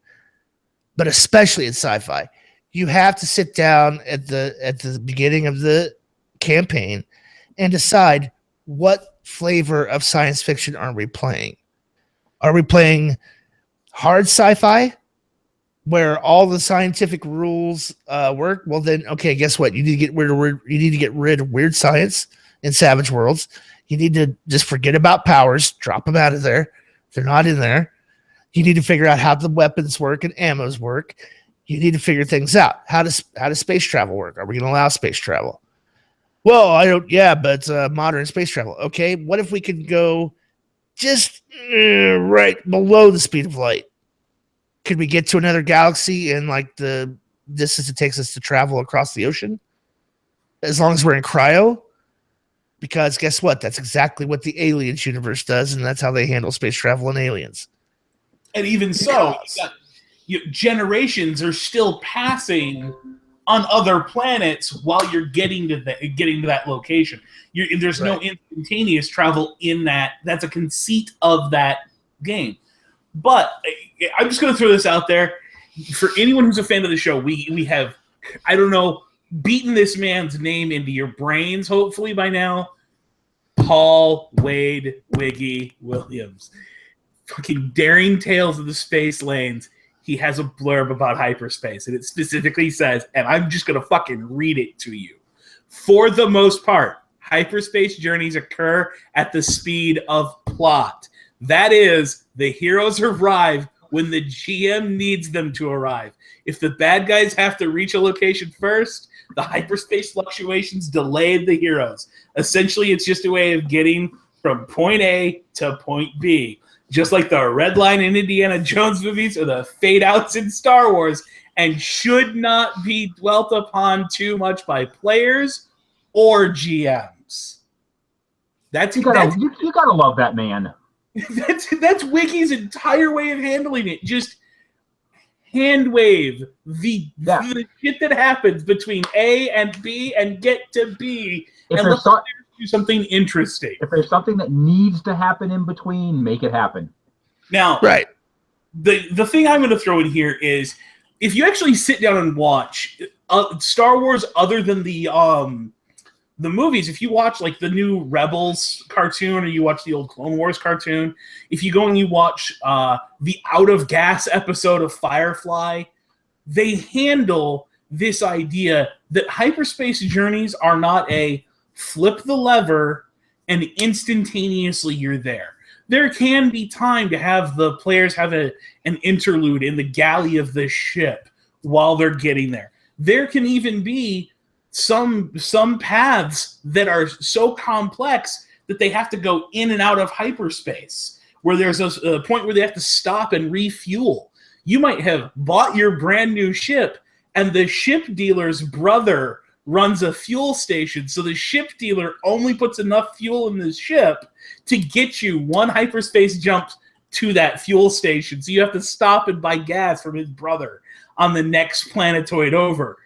but especially in sci-fi, you have to sit down at the beginning of the campaign and decide what flavor of science fiction are we playing. Are we playing hard sci-fi where all the scientific rules work? Well, then, okay, guess what? You need to get rid of weird science in Savage Worlds. You need to just forget about powers, drop them out of there. They're not in there. You need to figure out how the weapons work and ammos work. You need to figure things out. How does space travel work? Are we going to allow space travel? Well, I don't. Yeah, but modern space travel. Okay, what if we could go just right below the speed of light? Could we get to another galaxy in like the distance it takes us to travel across the ocean? As long as we're in cryo? Because guess what? That's exactly what the Aliens universe does, and that's how they handle space travel in Aliens. And even so, generations are still passing on other planets while you're getting to that location. There's no instantaneous travel in that. That's a conceit of that game. But I'm just going to throw this out there. For anyone who's a fan of the show, we have, I don't know, beaten this man's name into your brains, hopefully by now. Paul Wade Wiggy Williams. Fucking Daring Tales of the Space Lanes. He has a blurb about hyperspace, and it specifically says, and I'm just going to fucking read it to you. For the most part, hyperspace journeys occur at the speed of plot. That is, the heroes arrive when the GM needs them to arrive. If the bad guys have to reach a location first, the hyperspace fluctuations delay the heroes. Essentially, it's just a way of getting from point A to point B. Just like the red line in Indiana Jones movies or the fade outs in Star Wars, and should not be dwelt upon too much by players or GMs. You gotta love that man. That's Wiki's entire way of handling it. Just hand wave the shit that happens between A and B and get to B and let the players do something interesting. If there's something that needs to happen in between, make it happen. Now, the thing I'm going to throw in here is if you actually sit down and watch Star Wars other than the movies, if you watch like the new Rebels cartoon or you watch the old Clone Wars cartoon, if you go and you watch the Out of Gas episode of Firefly, they handle this idea that hyperspace journeys are not a flip the lever and instantaneously you're there. There can be time to have the players have an interlude in the galley of the ship while they're getting there. There can even be some paths that are so complex that they have to go in and out of hyperspace, where there's a point where they have to stop and refuel. You might have bought your brand new ship, and the ship dealer's brother runs a fuel station, so the ship dealer only puts enough fuel in the ship to get you one hyperspace jump to that fuel station, so you have to stop and buy gas from his brother on the next planetoid over.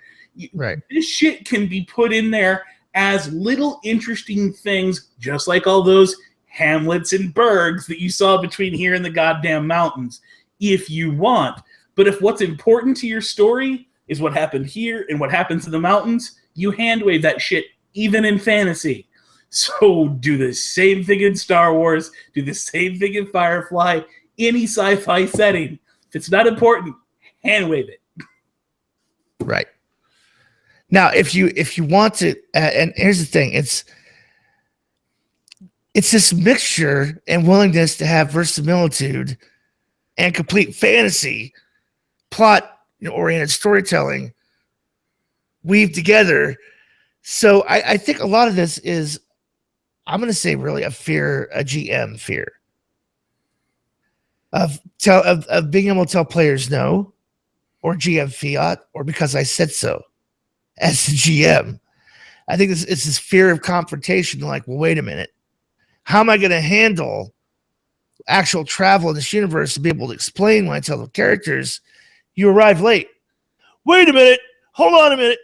Right. This shit can be put in there as little interesting things, just like all those hamlets and burgs that you saw between here and the goddamn mountains, if you want. But if what's important to your story is what happened here and what happens in the mountains, you handwave that shit even in fantasy. So do the same thing in Star Wars, do the same thing in Firefly, any sci-fi setting. If it's not important, handwave it. Right. Now, if you want to, and here's the thing, it's this mixture and willingness to have verisimilitude and complete fantasy, plot-oriented storytelling weave together. So I think a lot of this is, I'm going to say, really a GM fear of being able to tell players no, or GM fiat, or because I said so as the GM. I think it's this fear of confrontation. Like, well, wait a minute. How am I going to handle actual travel in this universe to be able to explain when I tell the characters, you arrive late? Wait a minute. Hold on a minute.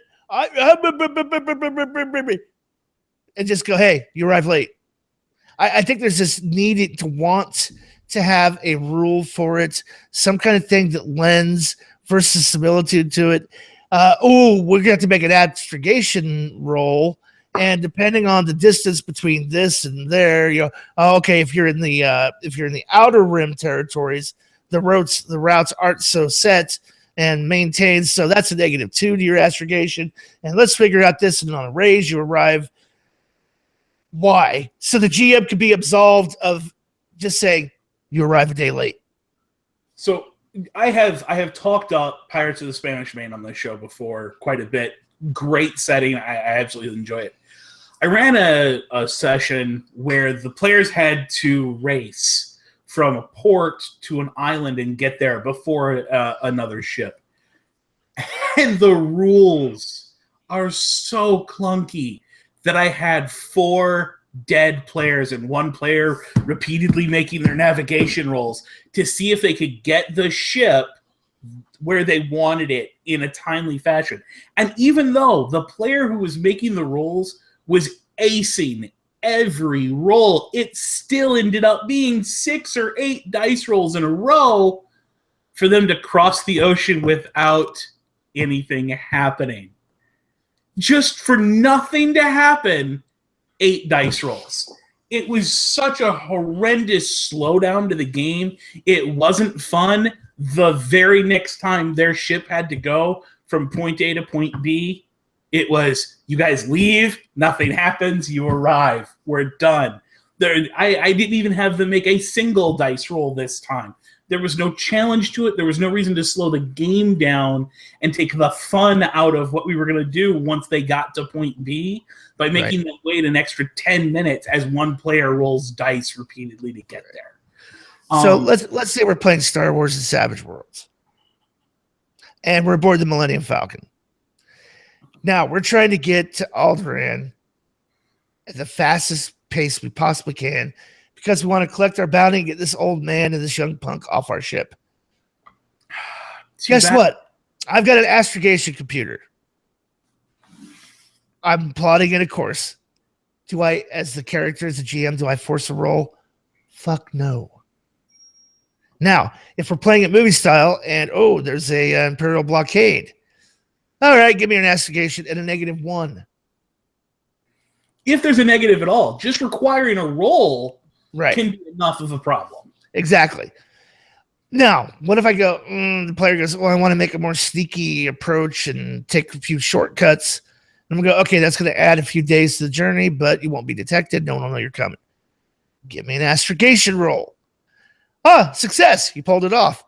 And just go, hey, you arrive late. I think there's this need to want to have a rule for it, some kind of thing that lends verisimilitude to it. We're going to have to make an astrogation roll, and depending on the distance between this and there, okay, if you're in the outer rim territories, the routes aren't so set and maintained, so that's a -2 to your astrogation. And let's figure out this, and on a raise, you arrive. Why? So the GM could be absolved of just saying you arrive a day late. So I have talked up Pirates of the Spanish Main on this show before quite a bit. Great setting. I absolutely enjoy it. I ran a session where the players had to race from a port to an island and get there before another ship. And the rules are so clunky that I had 4 dead players and 1 player repeatedly making their navigation rolls to see if they could get the ship where they wanted it in a timely fashion. And even though the player who was making the rolls was acing every roll, it still ended up being 6 or 8 dice rolls in a row for them to cross the ocean without anything happening. Just for nothing to happen, 8 dice rolls. It was such a horrendous slowdown to the game. It wasn't fun. The very next time their ship had to go from point A to point B, it was, you guys leave, nothing happens, you arrive, we're done. I didn't even have them make a single dice roll this time. There was no challenge to it. There was no reason to slow the game down and take the fun out of what we were going to do once they got to point B by making them wait an extra 10 minutes as one player rolls dice repeatedly to get there. So let's say we're playing Star Wars and Savage Worlds, and we're aboard the Millennium Falcon. Now we're trying to get to Alderaan at the fastest pace we possibly can, because we want to collect our bounty and get this old man and this young punk off our ship. Guess what? I've got an astrogation computer. I'm plotting in a course. Do I, as the character, as the GM, do I force a roll? Fuck no. Now, if we're playing it movie style and, there's a Imperial blockade. All right, give me an astrogation and a -1. If there's a negative at all, just requiring a roll can be enough of a problem. Exactly. Now, what if I go, the player goes, I want to make a more sneaky approach and take a few shortcuts. And I'm going to go, okay, that's going to add a few days to the journey, but you won't be detected. No one will know you're coming. Give me an astrogation roll. Success. You pulled it off.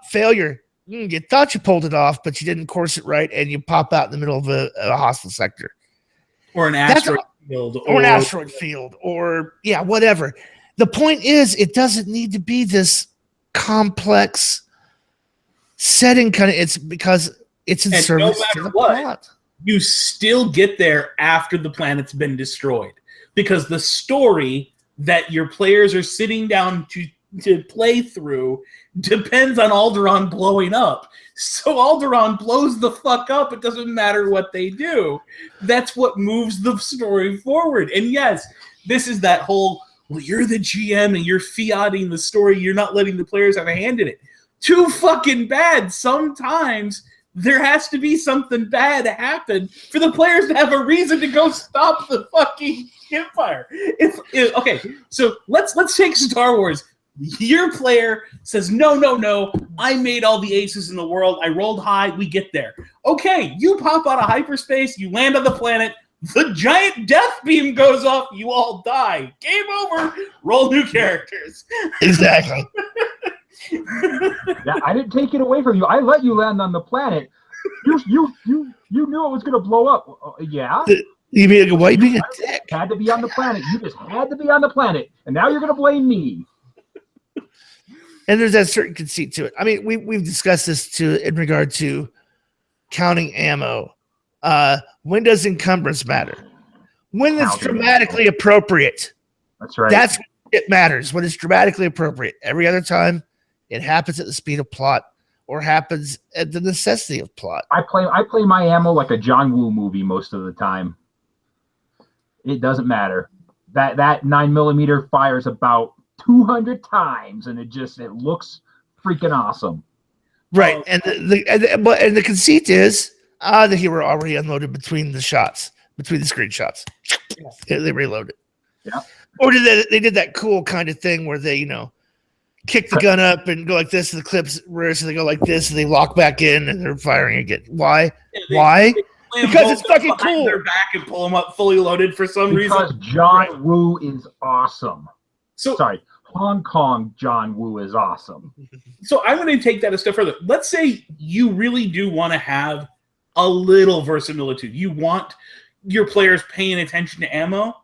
Failure. You thought you pulled it off, but you didn't course it right, and you pop out in the middle of a hostile sector. Or an asteroid field. Or an asteroid field. Or, whatever. The point is, it doesn't need to be this complex setting kind of. It's because it's in service to the plot. You still get there after the planet's been destroyed, because the story that your players are sitting down play through depends on Alderaan blowing up. So Alderaan blows the fuck up. It doesn't matter what they do. That's what moves the story forward. And yes, this is that whole, well, you're the GM and you're fiating the story. You're not letting the players have a hand in it. Too fucking bad. Sometimes there has to be something bad happen for the players to have a reason to go stop the fucking Empire. Okay, so let's take Star Wars. Your player says, no, I made all the aces in the world. I rolled high. We get there. Okay, you pop out of hyperspace. You land on the planet. The giant death beam goes off. You all die. Game over. Roll new characters. Exactly. Yeah, I didn't take it away from you. I let you land on the planet. You knew it was going to blow up. Yeah. You mean why being a dick? Had to be on the planet. You just had to be on the planet, and now you're going to blame me. And there's that certain conceit to it. I mean, we've discussed this too in regard to counting ammo. When does encumbrance matter? When it's dramatically appropriate. That's right. That's when it matters. When it's dramatically appropriate. Every other time, it happens at the speed of plot or happens at the necessity of plot. I play my ammo like a John Woo movie most of the time. It doesn't matter. That 9mm fires about 200 times, and it looks freaking awesome. Right, and the conceit is the hero already unloaded between the shots, between the screenshots. Yeah. They reload it. Yeah. Or they did that cool kind of thing where they kick the gun up and go like this, and the clips reverse, and they go like this, and they lock back in, and they're firing again. Why? Why? Because it's fucking cool. Their back and pull them up fully loaded for some reason. Because John Woo is awesome. Sorry, Hong Kong John Woo is awesome. So I'm going to take that a step further. Let's say you really do want to have a little verisimilitude. You want your players paying attention to ammo.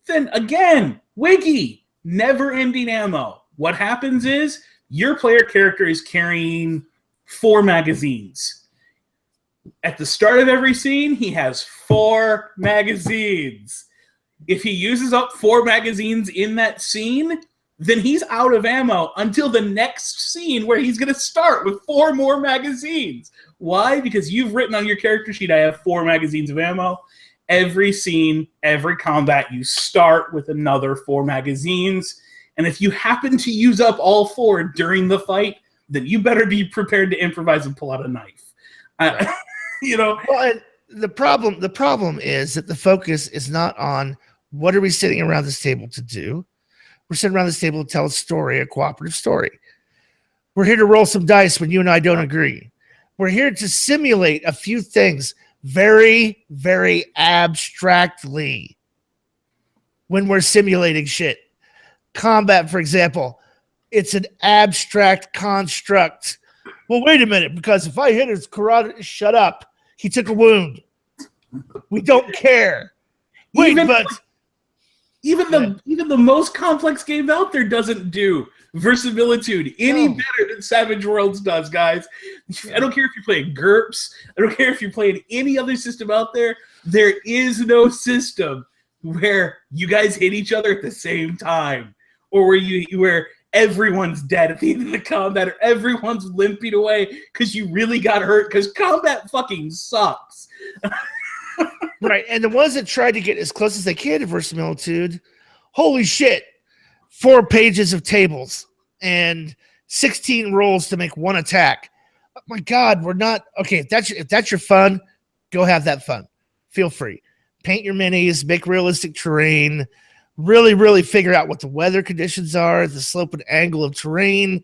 Then again, Wiki, never-ending ammo. What happens is your player character is carrying 4 magazines. At the start of every scene, he has 4 magazines. If he uses up 4 magazines in that scene, then he's out of ammo until the next scene where he's going to start with 4 more magazines. Why? Because you've written on your character sheet, I have 4 magazines of ammo. Every scene, every combat, you start with another 4 magazines. And if you happen to use up all 4 during the fight, then you better be prepared to improvise and pull out a knife. Right. Well, the problem is that the focus is not on what are we sitting around this table to do. We're sitting around this table to tell a story, a cooperative story. We're here to roll some dice when you and I don't agree. We're here to simulate a few things very, very abstractly when we're simulating shit. Combat, for example, it's an abstract construct. Well, wait a minute, because if I hit his karate, shut up. He took a wound. We don't care. Even the most complex game out there doesn't do verisimilitude any better than Savage Worlds does, guys. I don't care if you're playing GURPS. I don't care if you're playing any other system out there. There is no system where you guys hit each other at the same time, or where everyone's dead at the end of the combat, or everyone's limping away because you really got hurt, because combat fucking sucks. Right, and the ones that tried to get as close as they can to verisimilitude, holy shit, 4 pages of tables and 16 rolls to make 1 attack. Oh my God, we're not okay. If that's your fun, go have that fun. Feel free. Paint your minis, make realistic terrain. Really, really figure out what the weather conditions are, the slope and angle of terrain.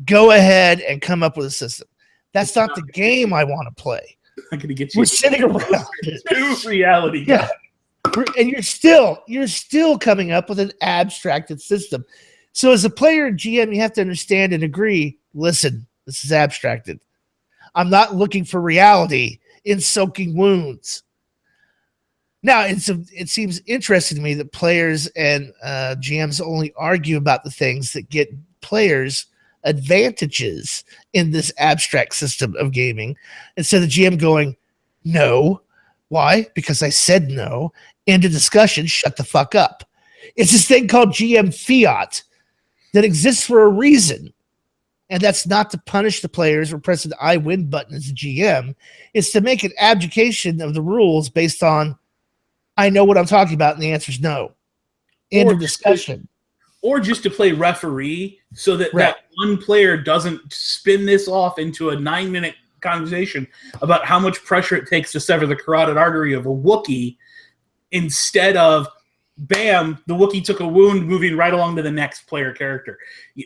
Go ahead and come up with a system. That's not the game I want to play. I'm going to get you. We're sitting around. To reality. Yeah. And you're still coming up with an abstracted system. So as a player and GM, you have to understand and agree, listen, this is abstracted. I'm not looking for reality in soaking wounds. Now, it seems interesting to me that players and GMs only argue about the things that get players advantages in this abstract system of gaming, instead of the GM going, no. Why? Because I said no. End of discussion. Shut the fuck up. It's this thing called GM fiat. that exists for a reason. And that's not to punish the players or press the I win button as a GM. It's to make an abdication of the rules based on, I know what I'm talking about, and the answer is no. End of discussion. Or just to play referee so that that one player doesn't spin this off into a 9-minute conversation about how much pressure it takes to sever the carotid artery of a Wookiee instead of, bam, the Wookiee took a wound moving right along to the next player character.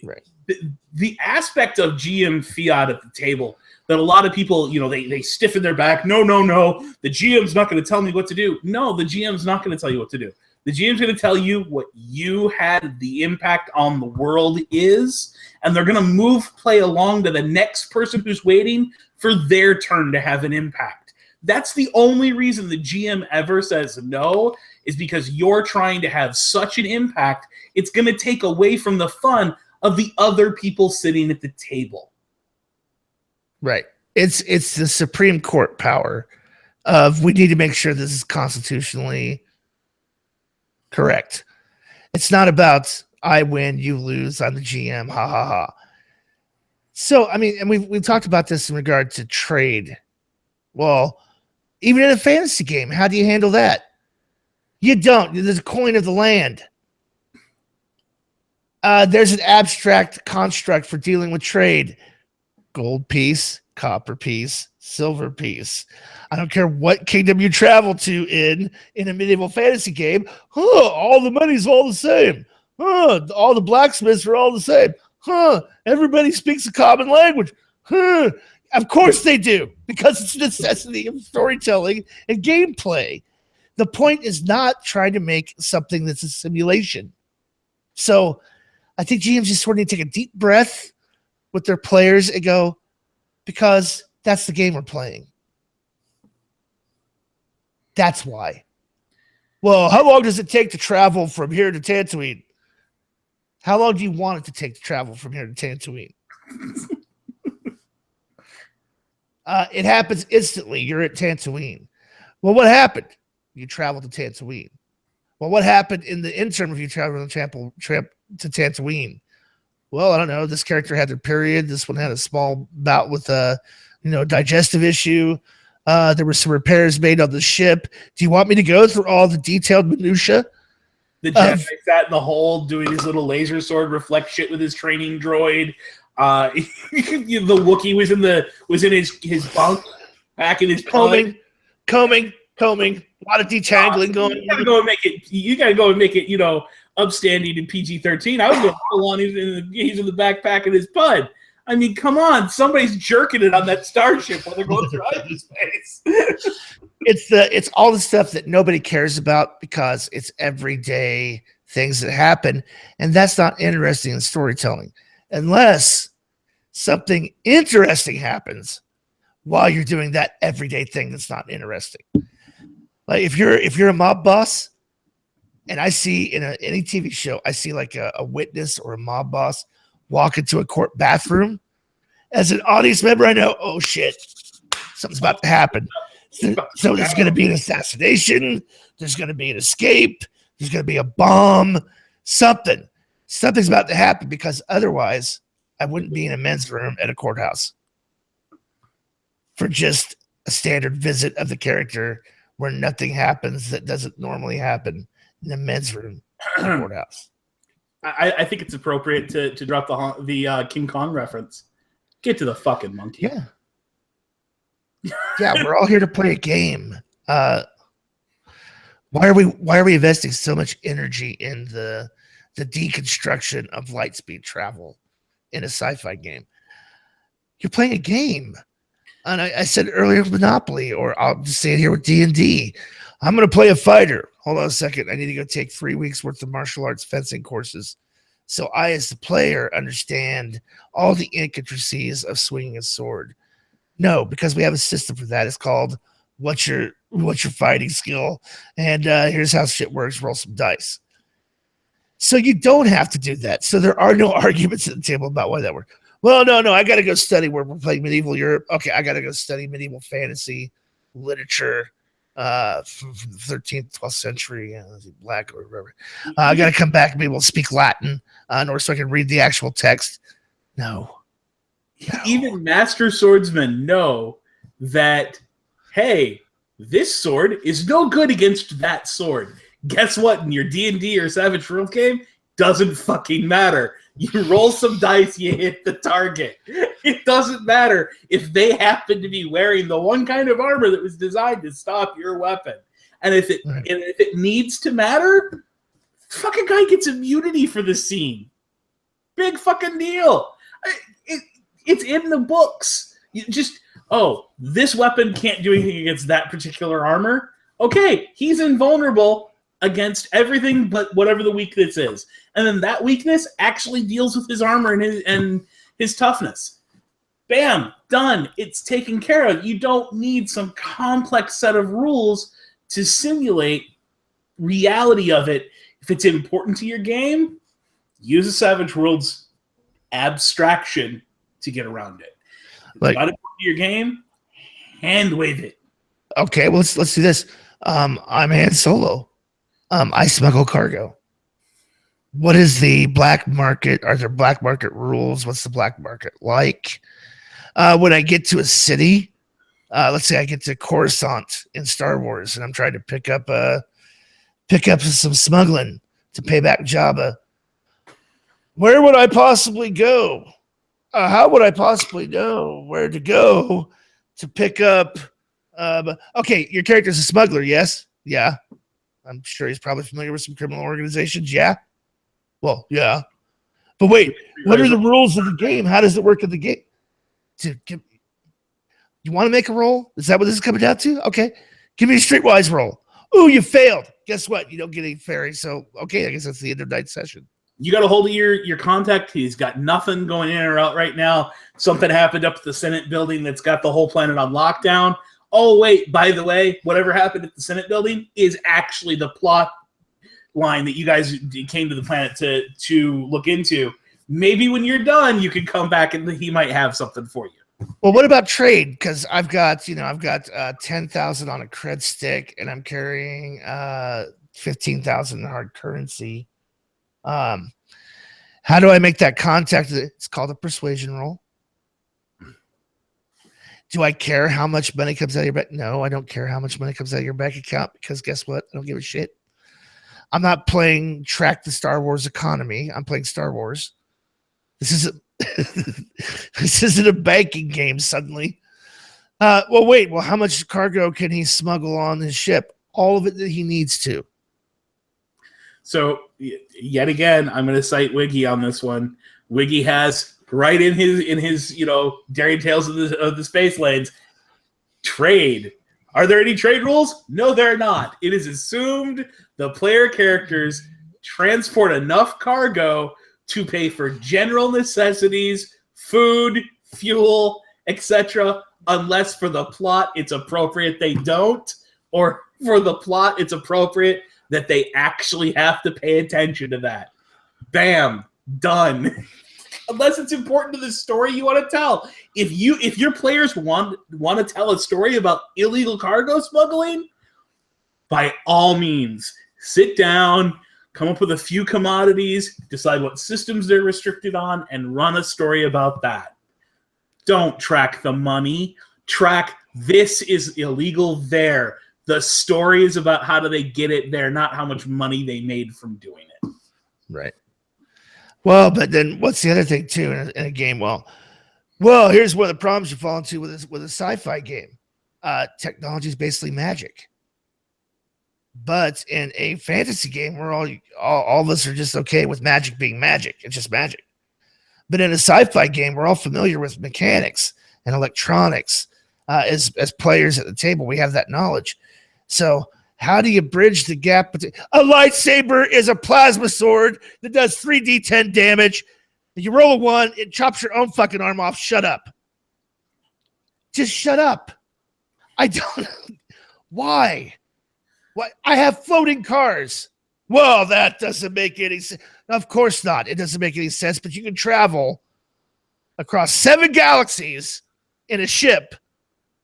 Right. The aspect of GM fiat at the table that a lot of people, they stiffen their back. No. The GM's not going to tell me what to do. No, the GM's not going to tell you what to do. The GM's going to tell you what you had the impact on the world is, and they're going to move play along to the next person who's waiting for their turn to have an impact. That's the only reason the GM ever says no, is because you're trying to have such an impact, it's going to take away from the fun of the other people sitting at the table. Right. It's the Supreme Court power of, we need to make sure this is constitutionally correct. It's not about I win, you lose, I'm the GM, ha ha ha. So, I mean, and we've talked about this in regard to trade. Well, even in a fantasy game, how do you handle that? You don't. There's a coin of the land. There's an abstract construct for dealing with trade. Gold piece, copper piece, silver piece. I don't care what kingdom you travel to in a medieval fantasy game. All the money's all the same. All the blacksmiths are all the same. Everybody speaks a common language. Of course they do, because it's a necessity of storytelling and gameplay. The point is not trying to make something that's a simulation. So I think GMs just sort of need to take a deep breath with their players and go, because that's the game we're playing. That's why. Well, how long does it take to travel from here to Tatooine? How long do you want it to take to travel from here to Tatooine? It happens instantly. You're at Tatooine. Well, what happened? You traveled to Tatooine. Well, what happened in the interim if you traveled to Tatooine? Well, I don't know. This character had their period. This one had a small bout with a digestive issue. There were some repairs made on the ship. Do you want me to go through all the detailed minutia? The Jedi sat in the hold doing his little laser sword reflect shit with his training droid. The Wookiee was in his bunk back in his combing. A lot of detangling going. You gotta go and make it. Upstanding in PG-13. I was going full on. He's in the backpack of his pud. I mean, come on, somebody's jerking it on that starship while they're going through hyperspace. It's all the stuff that nobody cares about because it's everyday things that happen, and that's not interesting in storytelling unless something interesting happens while you're doing that everyday thing that's not interesting. Like if you're a mob boss, and I see in any TV show, I see like a witness or a mob boss walk into a court bathroom. As an audience member, I know, oh shit, something's about to happen. So there's going to be an assassination. There's going to be an escape. There's going to be a bomb. Something's about to happen, because otherwise I wouldn't be in a men's room at a courthouse for just a standard visit of the character where nothing happens that doesn't normally happen in the men's room in the courthouse. I think it's appropriate to drop the King Kong reference. Get to the fucking monkey. Yeah, we're all here to play a game. Why are we investing so much energy in the deconstruction of light speed travel in a sci-fi game? You're playing a game. And I said earlier Monopoly, or I'll just say it here with D&D. I'm going to play a fighter. Hold on a second. I need to go take 3 weeks worth of martial arts fencing courses. So I, as the player, understand all the intricacies of swinging a sword. No, because we have a system for that. It's called what's your fighting skill? And here's how shit works. Roll some dice. So you don't have to do that. So there are no arguments at the table about why that works. Well, no, I got to go study where we're playing medieval Europe. Okay, I got to go study medieval fantasy literature from the 13th, 12th century, black or whatever. I got to come back and be able to speak Latin in order so I can read the actual text. No. Even master swordsmen know that, hey, this sword is no good against that sword. Guess what? In your D&D or Savage Worlds game, doesn't fucking matter. You roll some dice, you hit the target. It doesn't matter if they happen to be wearing the one kind of armor that was designed to stop your weapon. And if it needs to matter, fucking guy gets immunity for the scene. Big fucking deal. It's in the books. You just, this weapon can't do anything against that particular armor. Okay, he's invulnerable against everything but whatever the weakness is. And then that weakness actually deals with his armor and his toughness. Bam, done. It's taken care of. You don't need some complex set of rules to simulate reality of it. If it's important to your game, use a Savage Worlds abstraction to get around it. If it's not important to your game, hand wave it. Okay, well, let's do this. I'm Han Solo. I smuggle cargo. What is the black market? Are there black market rules? What's the black market like? When I get to a city, let's say I get to Coruscant in Star Wars, and I'm trying to pick up some smuggling to pay back Jabba. Where would I possibly go? How would I possibly know where to go to pick up? Okay, your character's a smuggler, yes? Yeah. I'm sure he's probably familiar with some criminal organizations. Yeah. Well, yeah. But wait, what are the rules of the game? How does it work in the game? You want to make a roll? Is that what this is coming down to? Okay. Give me a streetwise roll. Ooh, you failed. Guess what? You don't get any fairy. So, okay, I guess that's the end of night session. You got a hold of your contact. He's got nothing going in or out right now. Something happened up at the Senate building that's got the whole planet on lockdown. Oh, wait, by the way, whatever happened at the Senate building is actually the plot line that you guys came to the planet to look into. Maybe when you're done, you can come back and he might have something for you. Well, what about trade? Because I've got 10,000 on a cred stick, and I'm carrying 15,000 in hard currency. How do I make that contact? It's called a persuasion roll. Do I care how much money comes out of your bank? No, I don't care how much money comes out of your bank account because guess what? I don't give a shit. I'm not playing track the Star Wars economy. I'm playing Star Wars. This isn't a banking game suddenly. Well, how much cargo can he smuggle on his ship? All of it that he needs to. So yet again, I'm going to cite Wiggy on this one. Wiggy has right in his Daring Tales of the Space Lanes, trade. Are there any trade rules? No, there are not. It is assumed the player characters transport enough cargo to pay for general necessities, food, fuel, etc. Unless for the plot it's appropriate they don't, or for the plot it's appropriate that they actually have to pay attention to that. Bam, done. Unless it's important to the story you want to tell. If your players want to tell a story about illegal cargo smuggling, by all means, sit down, come up with a few commodities, decide what systems they're restricted on, and run a story about that. Don't track the money. Track this is illegal there. The story is about how do they get it there, not how much money they made from doing it. Right. Well, but then what's the other thing too in a game? Well, here's one of the problems you fall into with a sci-fi game. Technology is basically magic. But in a fantasy game, we're all of us are just okay with magic being magic. It's just magic. But in a sci-fi game, we're all familiar with mechanics and electronics. As players at the table, we have that knowledge. So how do you bridge the gap between a lightsaber is a plasma sword that does 3d10 damage? You roll a 1, it chops your own fucking arm off. Shut up. Just shut up. I don't. Why? What? I have floating cars. Well, that doesn't make any sense. Of course not. It doesn't make any sense, but you can travel across 7 galaxies in a ship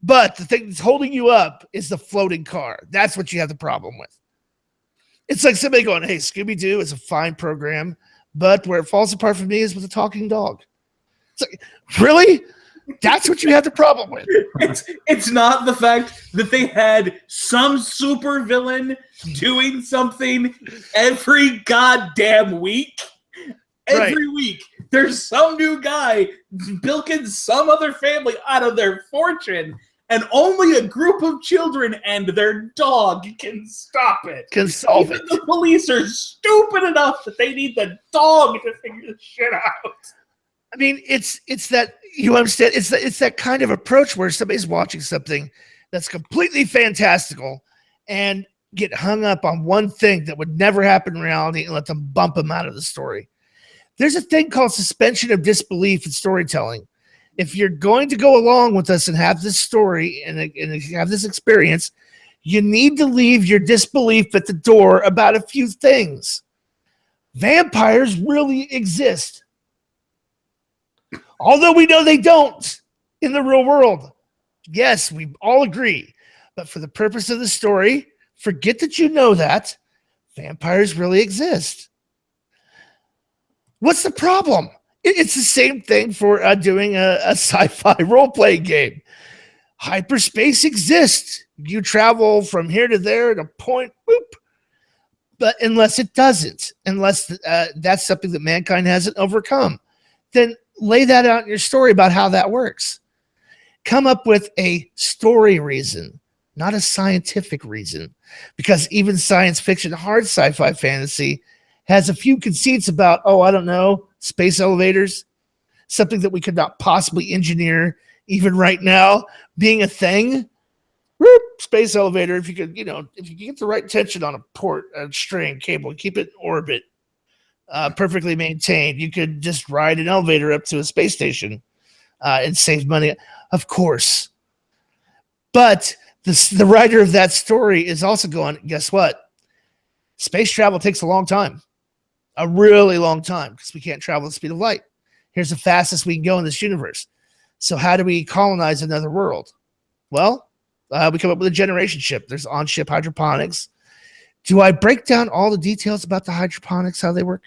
But the thing that's holding you up is the floating car. That's what you have the problem with. It's like somebody going, hey, Scooby-Doo is a fine program, but where it falls apart for me is with a talking dog. It's like, really? That's what you have the problem with. It's not the fact that they had some super villain doing something every goddamn week. Every week, there's some new guy bilking some other family out of their fortune, and only a group of children and their dog can stop it. Can solve Even it. the police are stupid enough that they need the dog to figure this shit out. I mean, it's that, you understand, it's that kind of approach where somebody's watching something that's completely fantastical and get hung up on one thing that would never happen in reality and let them bump them out of the story. There's a thing called suspension of disbelief in storytelling. If you're going to go along with us and have this story and have this experience, you need to leave your disbelief at the door about a few things. Vampires really exist. Although we know they don't in the real world. Yes, we all agree. But for the purpose of the story, forget that you know that. Vampires really exist. What's the problem? It's the same thing for doing a sci-fi role-playing game. Hyperspace exists. You travel from here to there at a point, boop. But unless it doesn't, unless that's something that mankind hasn't overcome, then lay that out in your story about how that works. Come up with a story reason, not a scientific reason. Because even science fiction, hard sci-fi fantasy has a few conceits about, I don't know, space elevators, something that we could not possibly engineer even right now being a thing. Whoop, space elevator, if you could, if you get the right tension on a string cable, keep it in orbit, perfectly maintained, you could just ride an elevator up to a space station and save money. Of course. But the writer of that story is also going, guess what? Space travel takes a long time. A really long time, because we can't travel at the speed of light. Here's the fastest we can go in this universe. So how do we colonize another world? Well, we come up with a generation ship. There's on-ship hydroponics. Do I break down all the details about the hydroponics, how they work?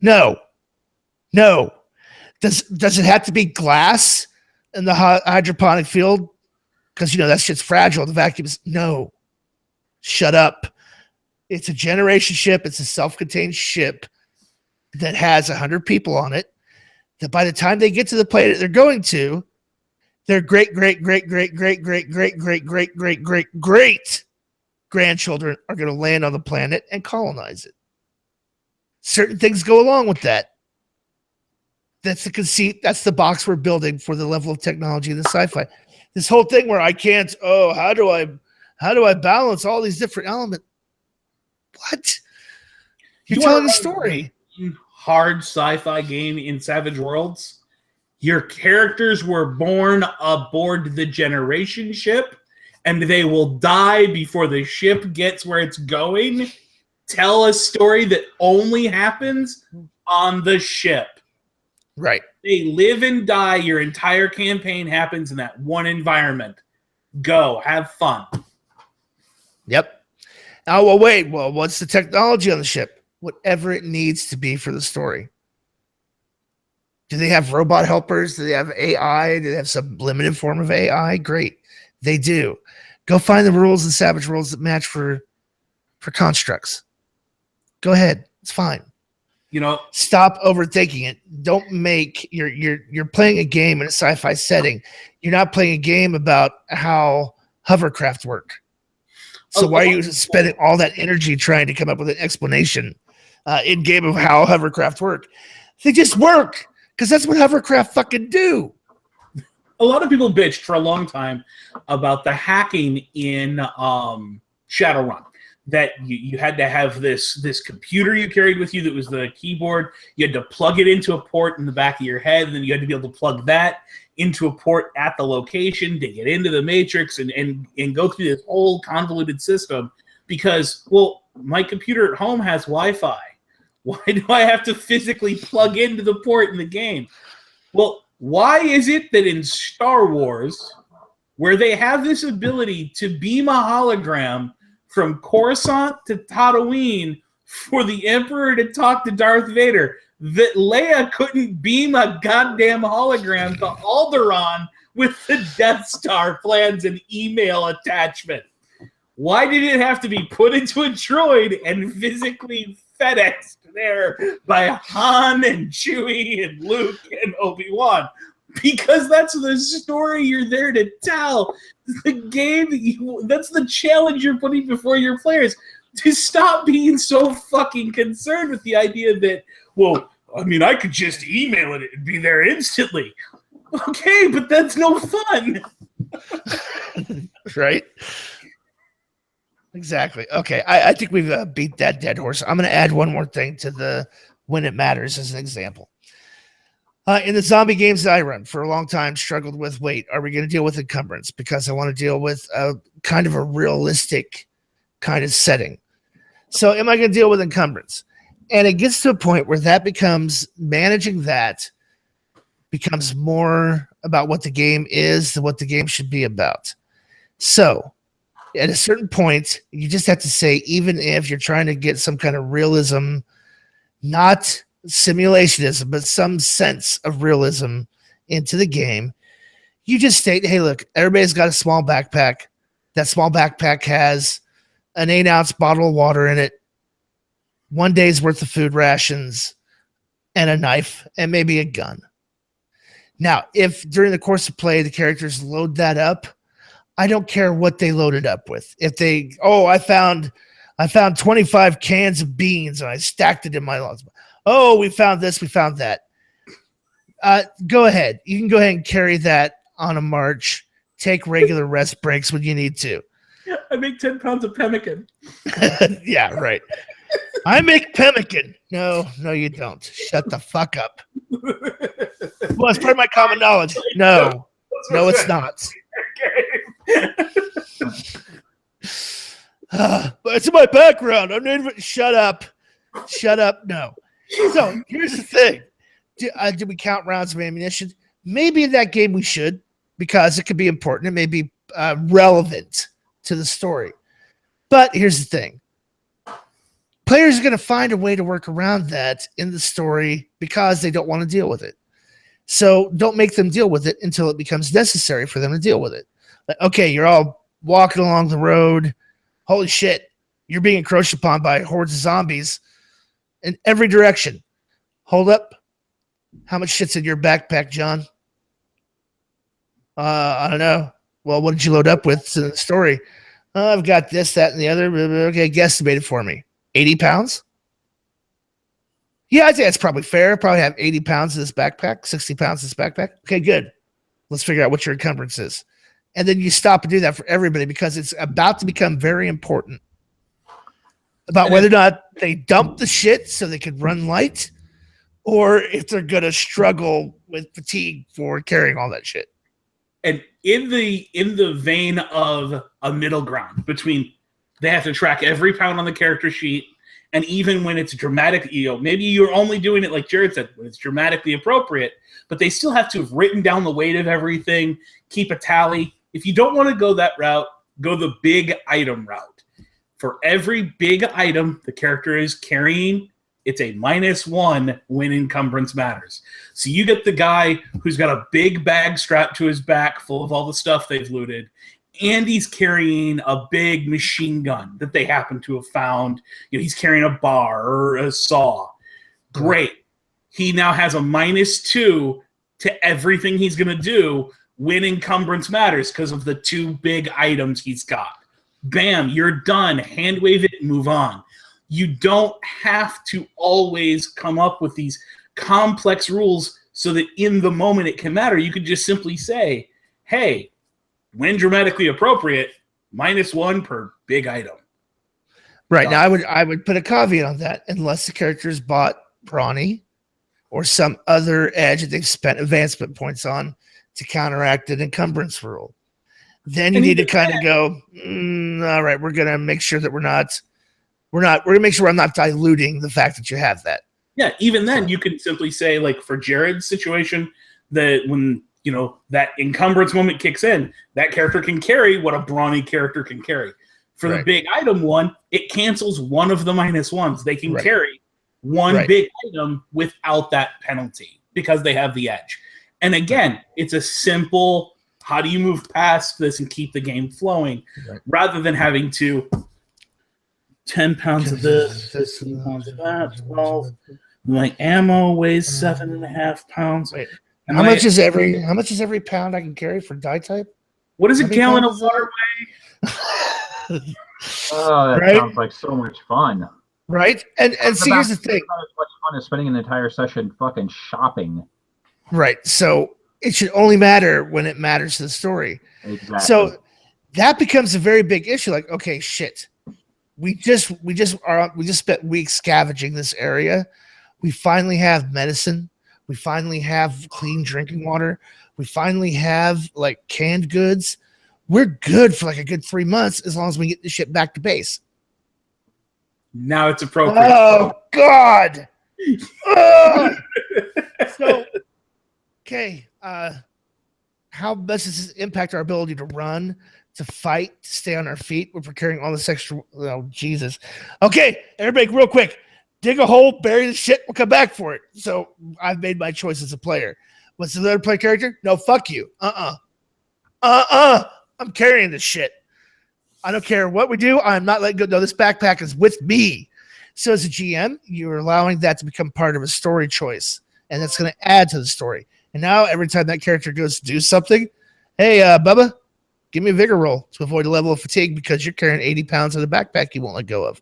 No. Does it have to be glass in the hydroponic field? Because, that shit's fragile. The vacuum is... No. Shut up. It's a generation ship. It's a self-contained ship that has 100 people on it, that by the time they get to the planet they're going to, their great grandchildren are going to land on the planet and colonize it. Certain things go along with that. That's the conceit. That's the box we're building for the level of technology in the sci-fi. This whole thing where I can't, how do I balance all these different elements? What? You're telling a story. Hard sci-fi game in Savage Worlds. Your characters were born aboard the generation ship, and they will die before the ship gets where it's going. Tell a story that only happens on the ship. Right. They live and die. Your entire campaign happens in that one environment. Go. Have fun. Yep. Oh, wait. Well, what's the technology on the ship? Whatever it needs to be for the story. Do they have robot helpers? Do they have AI? Do they have some limited form of AI? Great. They do. Go find the rules in Savage Worlds that match for constructs. Go ahead. It's fine. Stop overthinking it. Don't make you're playing a game in a sci-fi setting. You're not playing a game about how hovercraft work. So why are you spending all that energy trying to come up with an explanation in game of how hovercraft work? They just work because that's what hovercraft fucking do. A lot of people bitched for a long time about the hacking in Shadowrun. That you had to have this computer you carried with you that was the keyboard. You had to plug it into a port in the back of your head, and then you had to be able to plug that into a port at the location to get into the Matrix and go through this whole convoluted system because, well, my computer at home has Wi-Fi. Why do I have to physically plug into the port in the game? Well, Why is it that in Star Wars, where they have this ability to beam a hologram from Coruscant to Tatooine for the Emperor to talk to Darth Vader, that Leia couldn't beam a goddamn hologram to Alderaan with the Death Star plans and email attachment? Why did it have to be put into a droid and physically FedExed there by Han and Chewie and Luke and Obi-Wan? Because that's the story you're there to tell. The game, that's the challenge you're putting before your players. To stop being so fucking concerned with the idea that, well, I mean, I could just email it and be there instantly. Okay, but that's no fun. Right? Exactly. Okay, I think we've beat that dead horse. I'm going to add one more thing to the when it matters as an example. In the zombie games that I run for a long time, struggled with, wait, are we going to deal with encumbrance? Because I want to deal with a kind of a realistic kind of setting. So am I going to deal with encumbrance? And it gets to a point where that becomes, managing that becomes more about what the game is than what the game should be about. So at a certain point, you just have to say, even if you're trying to get some kind of realism, not simulationism, but some sense of realism into the game, you just state, hey, look, everybody's got a small backpack. That small backpack has an 8-ounce bottle of water in it, 1 day's worth of food rations, and a knife, and maybe a gun. Now, if during the course of play, the characters load that up, I don't care what they loaded up with. If they, I found 25 cans of beans and I stacked it in my lunch. Oh, we found this, we found that. Go ahead. You can go ahead and carry that on a march. Take regular rest breaks when you need to. I make 10 pounds of pemmican. Yeah, right. I make pemmican. No, you don't. Shut the fuck up. Well, it's part of my common knowledge. No, it's not. But it's in my background. Shut up. No. So here's the thing. Do we count rounds of ammunition? Maybe in that game we should, because it could be important. It may be relevant to the story. But here's the thing. Players are going to find a way to work around that in the story because they don't want to deal with it. So don't make them deal with it until it becomes necessary for them to deal with it. Like, okay, you're all walking along the road. Holy shit, you're being encroached upon by hordes of zombies in every direction. Hold up. How much shit's in your backpack, John? I don't know. Well, what did you load up with? It's in the story. I've got this, that, and the other. Okay, guesstimate it for me. 80 pounds? Yeah, I'd say that's probably fair. Probably have 80 pounds in this backpack, 60 pounds in this backpack. Okay, good. Let's figure out what your encumbrance is. And then you stop and do that for everybody, because it's about to become very important about whether or not they dump the shit so they can run light, or if they're going to struggle with fatigue for carrying all that shit. And in the vein of a middle ground between, they have to track every pound on the character sheet, and even when it's dramatic, maybe you're only doing it like Jared said, when it's dramatically appropriate, but they still have to have written down the weight of everything, keep a tally. If you don't want to go that route, go the big item route. For every big item the character is carrying, it's a -1 when encumbrance matters. So you get the guy who's got a big bag strapped to his back full of all the stuff they've looted, and he's carrying a big machine gun that they happen to have found. He's carrying a bar or a saw. Great. He now has a -2 to everything he's going to do when encumbrance matters because of the 2 big items he's got. Bam, you're done. Hand wave it and move on. You don't have to always come up with these complex rules so that in the moment it can matter. You could just simply say, hey, when dramatically appropriate, -1 per big item. Right. Now, I would put a caveat on that, unless the character's bought Brawny or some other edge that they've spent advancement points on to counteract an encumbrance rule. Then you need to kind of go, all right, we're going to make sure that we're going to make sure I'm not diluting the fact that you have that. Yeah, even then you can simply say, like for Jared's situation, when that encumbrance moment kicks in, that character can carry what a brawny character can carry. For the big item one, it cancels one of the -1s. They can carry one big item without that penalty because they have the edge. And again, it's a simple, how do you move past this and keep the game flowing, rather than having to 10 pounds of this, 15 pounds of that, 12. My ammo weighs 7.5 pounds. Wait, how much is every pound I can carry for die type? What does a gallon of water weigh? Oh, that sounds like so much fun. Right? And see, here's the thing. Not as much fun as spending an entire session fucking shopping. Right. So it should only matter when it matters to the story. Exactly. So that becomes a very big issue. Like, okay, shit. We just spent weeks scavenging this area. We finally have medicine. We finally have clean drinking water. We finally have like canned goods. We're good for like a good 3 months as long as we get the shit back to base. Now it's appropriate. Oh God. So, okay. How much does this impact our ability to run, to fight, to stay on our feet? We're procuring all this extra. Oh, Jesus. Okay, everybody, real quick. Dig a hole, bury the shit. We'll come back for it. So I've made my choice as a player. What's the other play character? No, fuck you. I'm carrying this shit. I don't care what we do. I'm not letting go. No, this backpack is with me. So as a GM, you're allowing that to become part of a story choice, and that's going to add to the story. And now every time that character goes to do something, hey, Bubba, give me a vigor roll to avoid a level of fatigue because you're carrying 80 pounds in a backpack you won't let go of.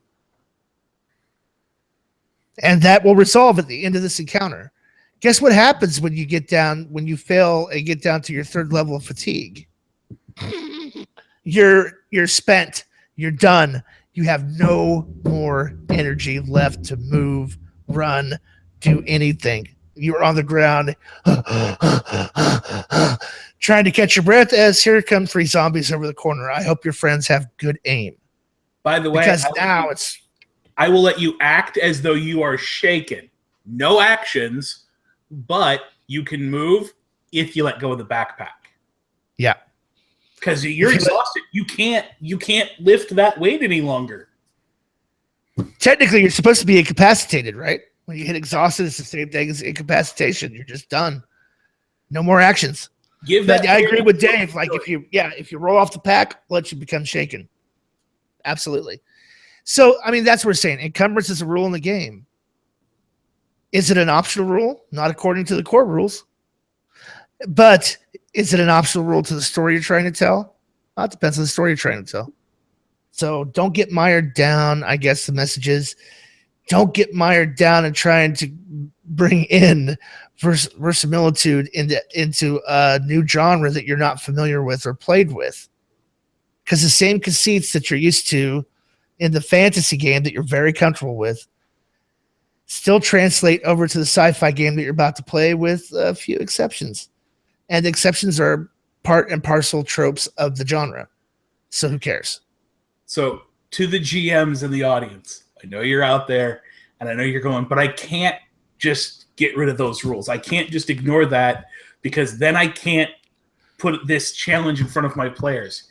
And that will resolve at the end of this encounter. Guess what happens when you fail and get down to your third level of fatigue? You're spent. You're done. You have no more energy left to move, run, do anything. You're on the ground trying to catch your breath as here come 3 zombies over the corner. I hope your friends have good aim. By the way, because I will let you act as though you are shaken. No actions, but you can move if you let go of the backpack. Yeah. Because you're exhausted. You can't lift that weight any longer. Technically, you're supposed to be incapacitated, right? When you hit exhausted, it's the same thing as incapacitation. You're just done. No more actions. I agree with Dave. Like if you roll off the pack, let you become shaken. Absolutely. So, I mean, that's what we're saying. Encumbrance is a rule in the game. Is it an optional rule? Not according to the core rules. But is it an optional rule to the story you're trying to tell? Well, it depends on the story you're trying to tell. So don't get mired down. I guess the message is don't get mired down in trying to bring in verisimilitude into a new genre that you're not familiar with or played with. Because the same conceits that you're used to in the fantasy game that you're very comfortable with still translate over to the sci-fi game that you're about to play with a few exceptions. And the exceptions are part and parcel tropes of the genre. So who cares? So to the GMs in the audience, I know you're out there and I know you're going, but I can't just get rid of those rules. I can't just ignore that because then I can't put this challenge in front of my players.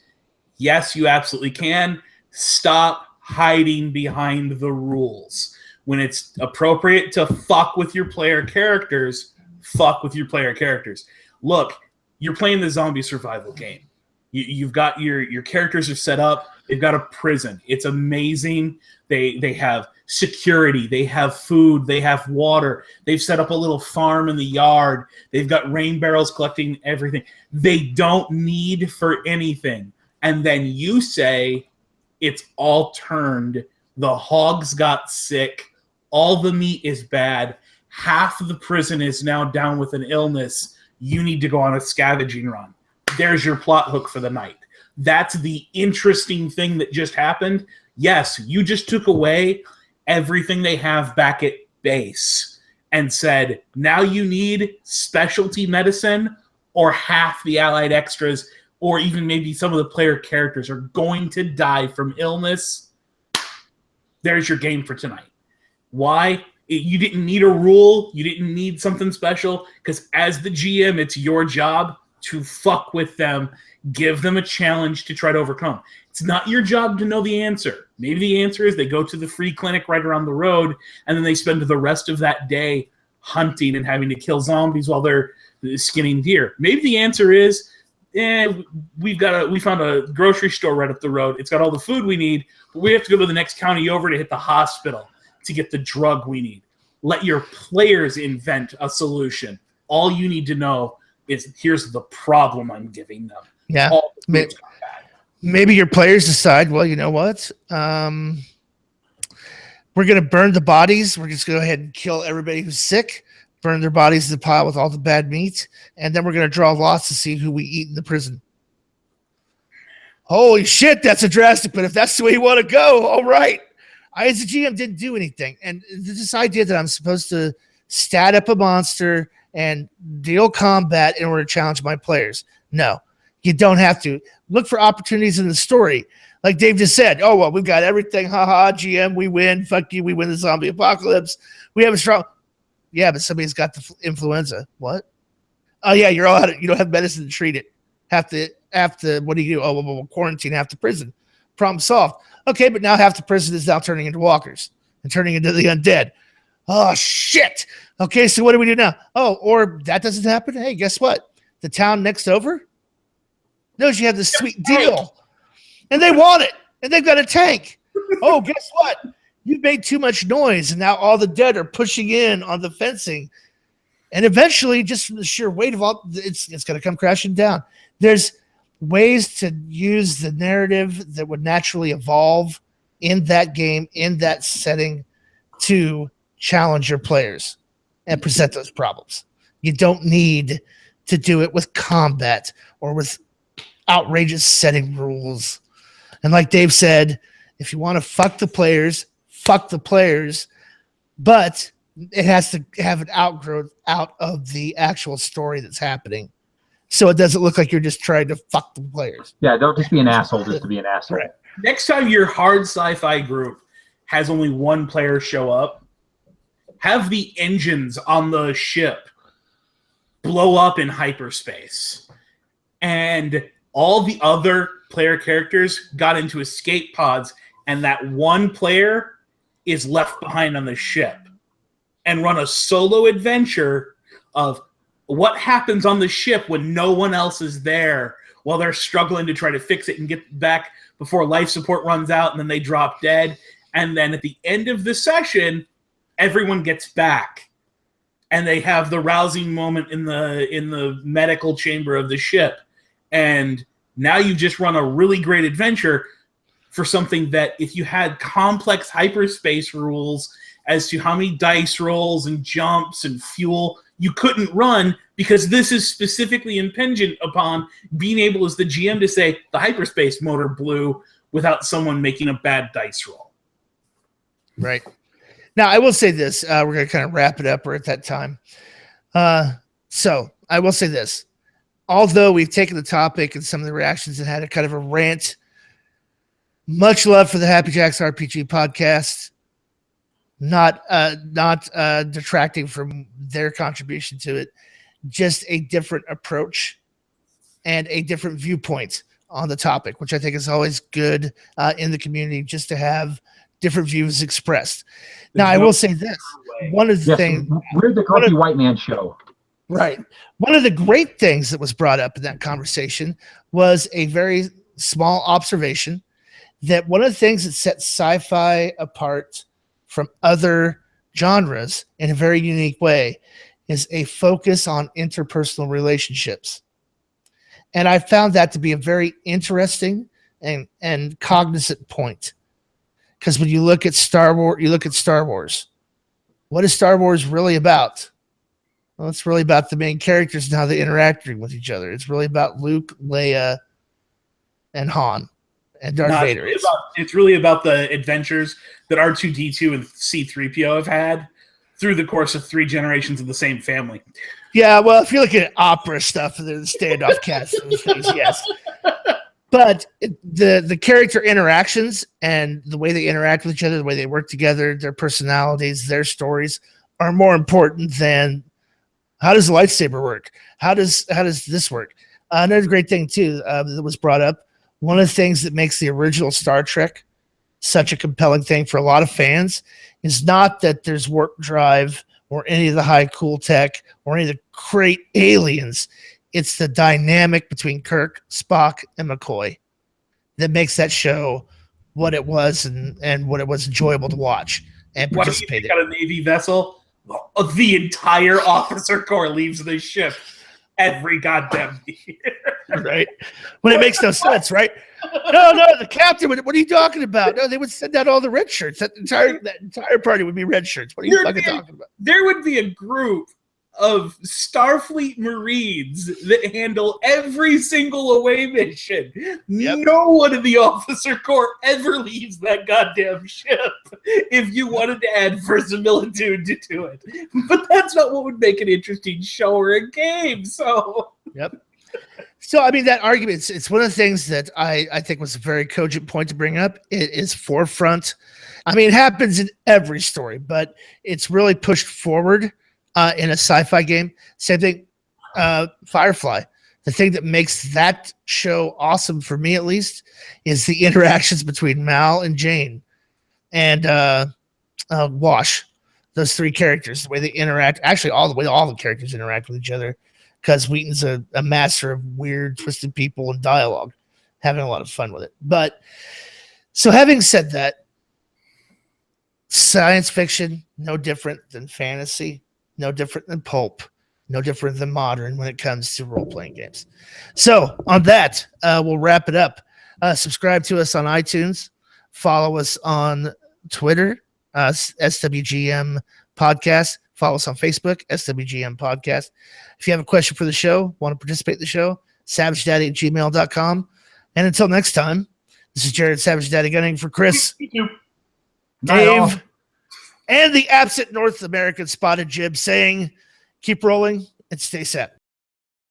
Yes, you absolutely can. Stop hiding behind the rules. When it's appropriate to fuck with your player characters, fuck with your player characters. Look, you're playing the zombie survival game. You've got your characters are set up. They've got a prison. It's amazing. They have security. They have food. They have water. They've set up a little farm in the yard. They've got rain barrels collecting everything. They don't need for anything. And then you say it's all turned. The hogs got sick. All the meat is bad. Half of the prison is now down with an illness. You need to go on a scavenging run. There's your plot hook for the night. That's the interesting thing that just happened. Yes, you just took away everything they have back at base and said, now you need specialty medicine or half the allied extras or even maybe some of the player characters are going to die from illness. There's your game for tonight. Why? You didn't need a rule. You didn't need something special, because as the GM, it's your job to fuck with them, give them a challenge to try to overcome. It's not your job to know the answer. Maybe the answer is they go to the free clinic right around the road, and then they spend the rest of that day hunting and having to kill zombies while they're skinning deer. Maybe the answer is, we found a grocery store right up the road. It's got all the food we need, but we have to go to the next county over to hit the hospital to get the drug we need. Let your players invent a solution. All you need to know is, here's the problem I'm giving them. Yeah. Maybe your players decide, well, you know what? We're going to burn the bodies. We're just going to go ahead and kill everybody who's sick, burn their bodies in the pile with all the bad meat, and then we're going to draw lots to see who we eat in the prison. Holy shit, that's a drastic, but if that's the way you want to go, all right. I, as a GM, didn't do anything. And this idea that I'm supposed to stat up a monster and deal combat in order to challenge my players. No, you don't have to. Look for opportunities in the story. Like Dave just said, oh, well, we've got everything. Ha-ha, GM, we win. Fuck you, we win the zombie apocalypse. We have a strong... Yeah, but somebody's got the influenza. What? Oh, yeah, you're all out of... You don't have medicine to treat it. Have to... What do you do? Oh, well, we'll quarantine half the prison. Problem solved. Okay, but now half the prison is now turning into walkers and turning into the undead. Oh, shit. Okay, so what do we do now? Oh, or that doesn't happen? Hey, guess what? The town next over knows you have this sweet deal, and they want it, and they've got a tank. Oh, guess what? You've made too much noise, and now all the dead are pushing in on the fencing, and eventually, just from the sheer weight of all, it's going to come crashing down. There's ways to use the narrative that would naturally evolve in that game, in that setting, to challenge your players and present those problems. You don't need to do it with combat or with outrageous setting rules. And like Dave said, if you want to fuck the players, but it has to have an outgrowth out of the actual story that's happening. So it doesn't look like you're just trying to fuck the players. Yeah, don't just be an asshole just to be an asshole. Right. Next time your hard sci-fi group has only one player show up, have the engines on the ship blow up in hyperspace. And all the other player characters got into escape pods, and that one player is left behind on the ship. And run a solo adventure of what happens on the ship when no one else is there while they're struggling to try to fix it and get back before life support runs out, and then they drop dead. And then at the end of the session, everyone gets back, and they have the rousing moment in the medical chamber of the ship. And now you've just run a really great adventure for something that, if you had complex hyperspace rules as to how many dice rolls and jumps and fuel, you couldn't run, because this is specifically impingent upon being able as the GM to say the hyperspace motor blew without someone making a bad dice roll. Right. Now, I will say this. We're going to kind of wrap it up. We're at that time. So I will say this. Although we've taken the topic and some of the reactions and had a kind of a rant, much love for the Happy Jacks RPG podcast. Not detracting from their contribution to it, just a different approach and a different viewpoint on the topic, which I think is always good in the community, just to have different views expressed. Now, I will say this. One of the things... We're the grumpy white man show. Right. One of the great things that was brought up in that conversation was a very small observation that one of the things that sets sci-fi apart from other genres in a very unique way is a focus on interpersonal relationships. And I found that to be a very interesting and cognizant point. Because when you look at Star Wars, what is Star Wars really about? Well, it's really about the main characters and how they interact with each other. It's really about Luke, Leia, and Han. And Darth Vader. It's really about the adventures that R2-D2 and C-3PO have had through the course of 3 generations of the same family. Yeah, well, if you're looking at opera stuff and the standoff cats and things, yes. But the character interactions and the way they interact with each other, the way they work together, their personalities, their stories are more important than how does the lightsaber work? How does this work? Another great thing too that was brought up. One of the things that makes the original Star Trek such a compelling thing for a lot of fans is not that there's warp drive or any of the high cool tech or any of the great aliens. It's the dynamic between Kirk, Spock, and McCoy that makes that show what it was and what it was enjoyable to watch and participate in. What do you think on a Navy vessel? The entire officer corps leaves the ship every goddamn year. Right? When it makes no sense, right? No, the captain would, what are you talking about? No, they would send out all the red shirts. That entire party would be red shirts. What are you fucking talking about? There would be a group of Starfleet Marines that handle every single away mission. Yep. No one in the officer corps ever leaves that goddamn ship if you wanted to add verisimilitude to it. But that's not what would make an interesting show or a game. So, yep. So, I mean, that argument, it's one of the things that I think was a very cogent point to bring up. It is forefront. I mean, it happens in every story, but it's really pushed forward in a sci-fi game. Same thing, Firefly. The thing that makes that show awesome for me, at least, is the interactions between Mal and Jane and Wash. Those three characters, the way they interact. Actually, all the characters interact with each other, because Wheaton's a master of weird, twisted people and dialogue. Having a lot of fun with it. But so, having said that, science fiction, no different than fantasy. No different than pulp, no different than modern when it comes to role-playing games. So on that, we'll wrap it up. Subscribe to us on iTunes. Follow us on Twitter, SWGM Podcast. Follow us on Facebook, SWGM Podcast. If you have a question for the show, want to participate in the show, savagedaddy@gmail.com. And until next time, this is Jared Savage Daddy Gunning for Chris, Dave, and the absent North American spotted jib saying, keep rolling and stay set.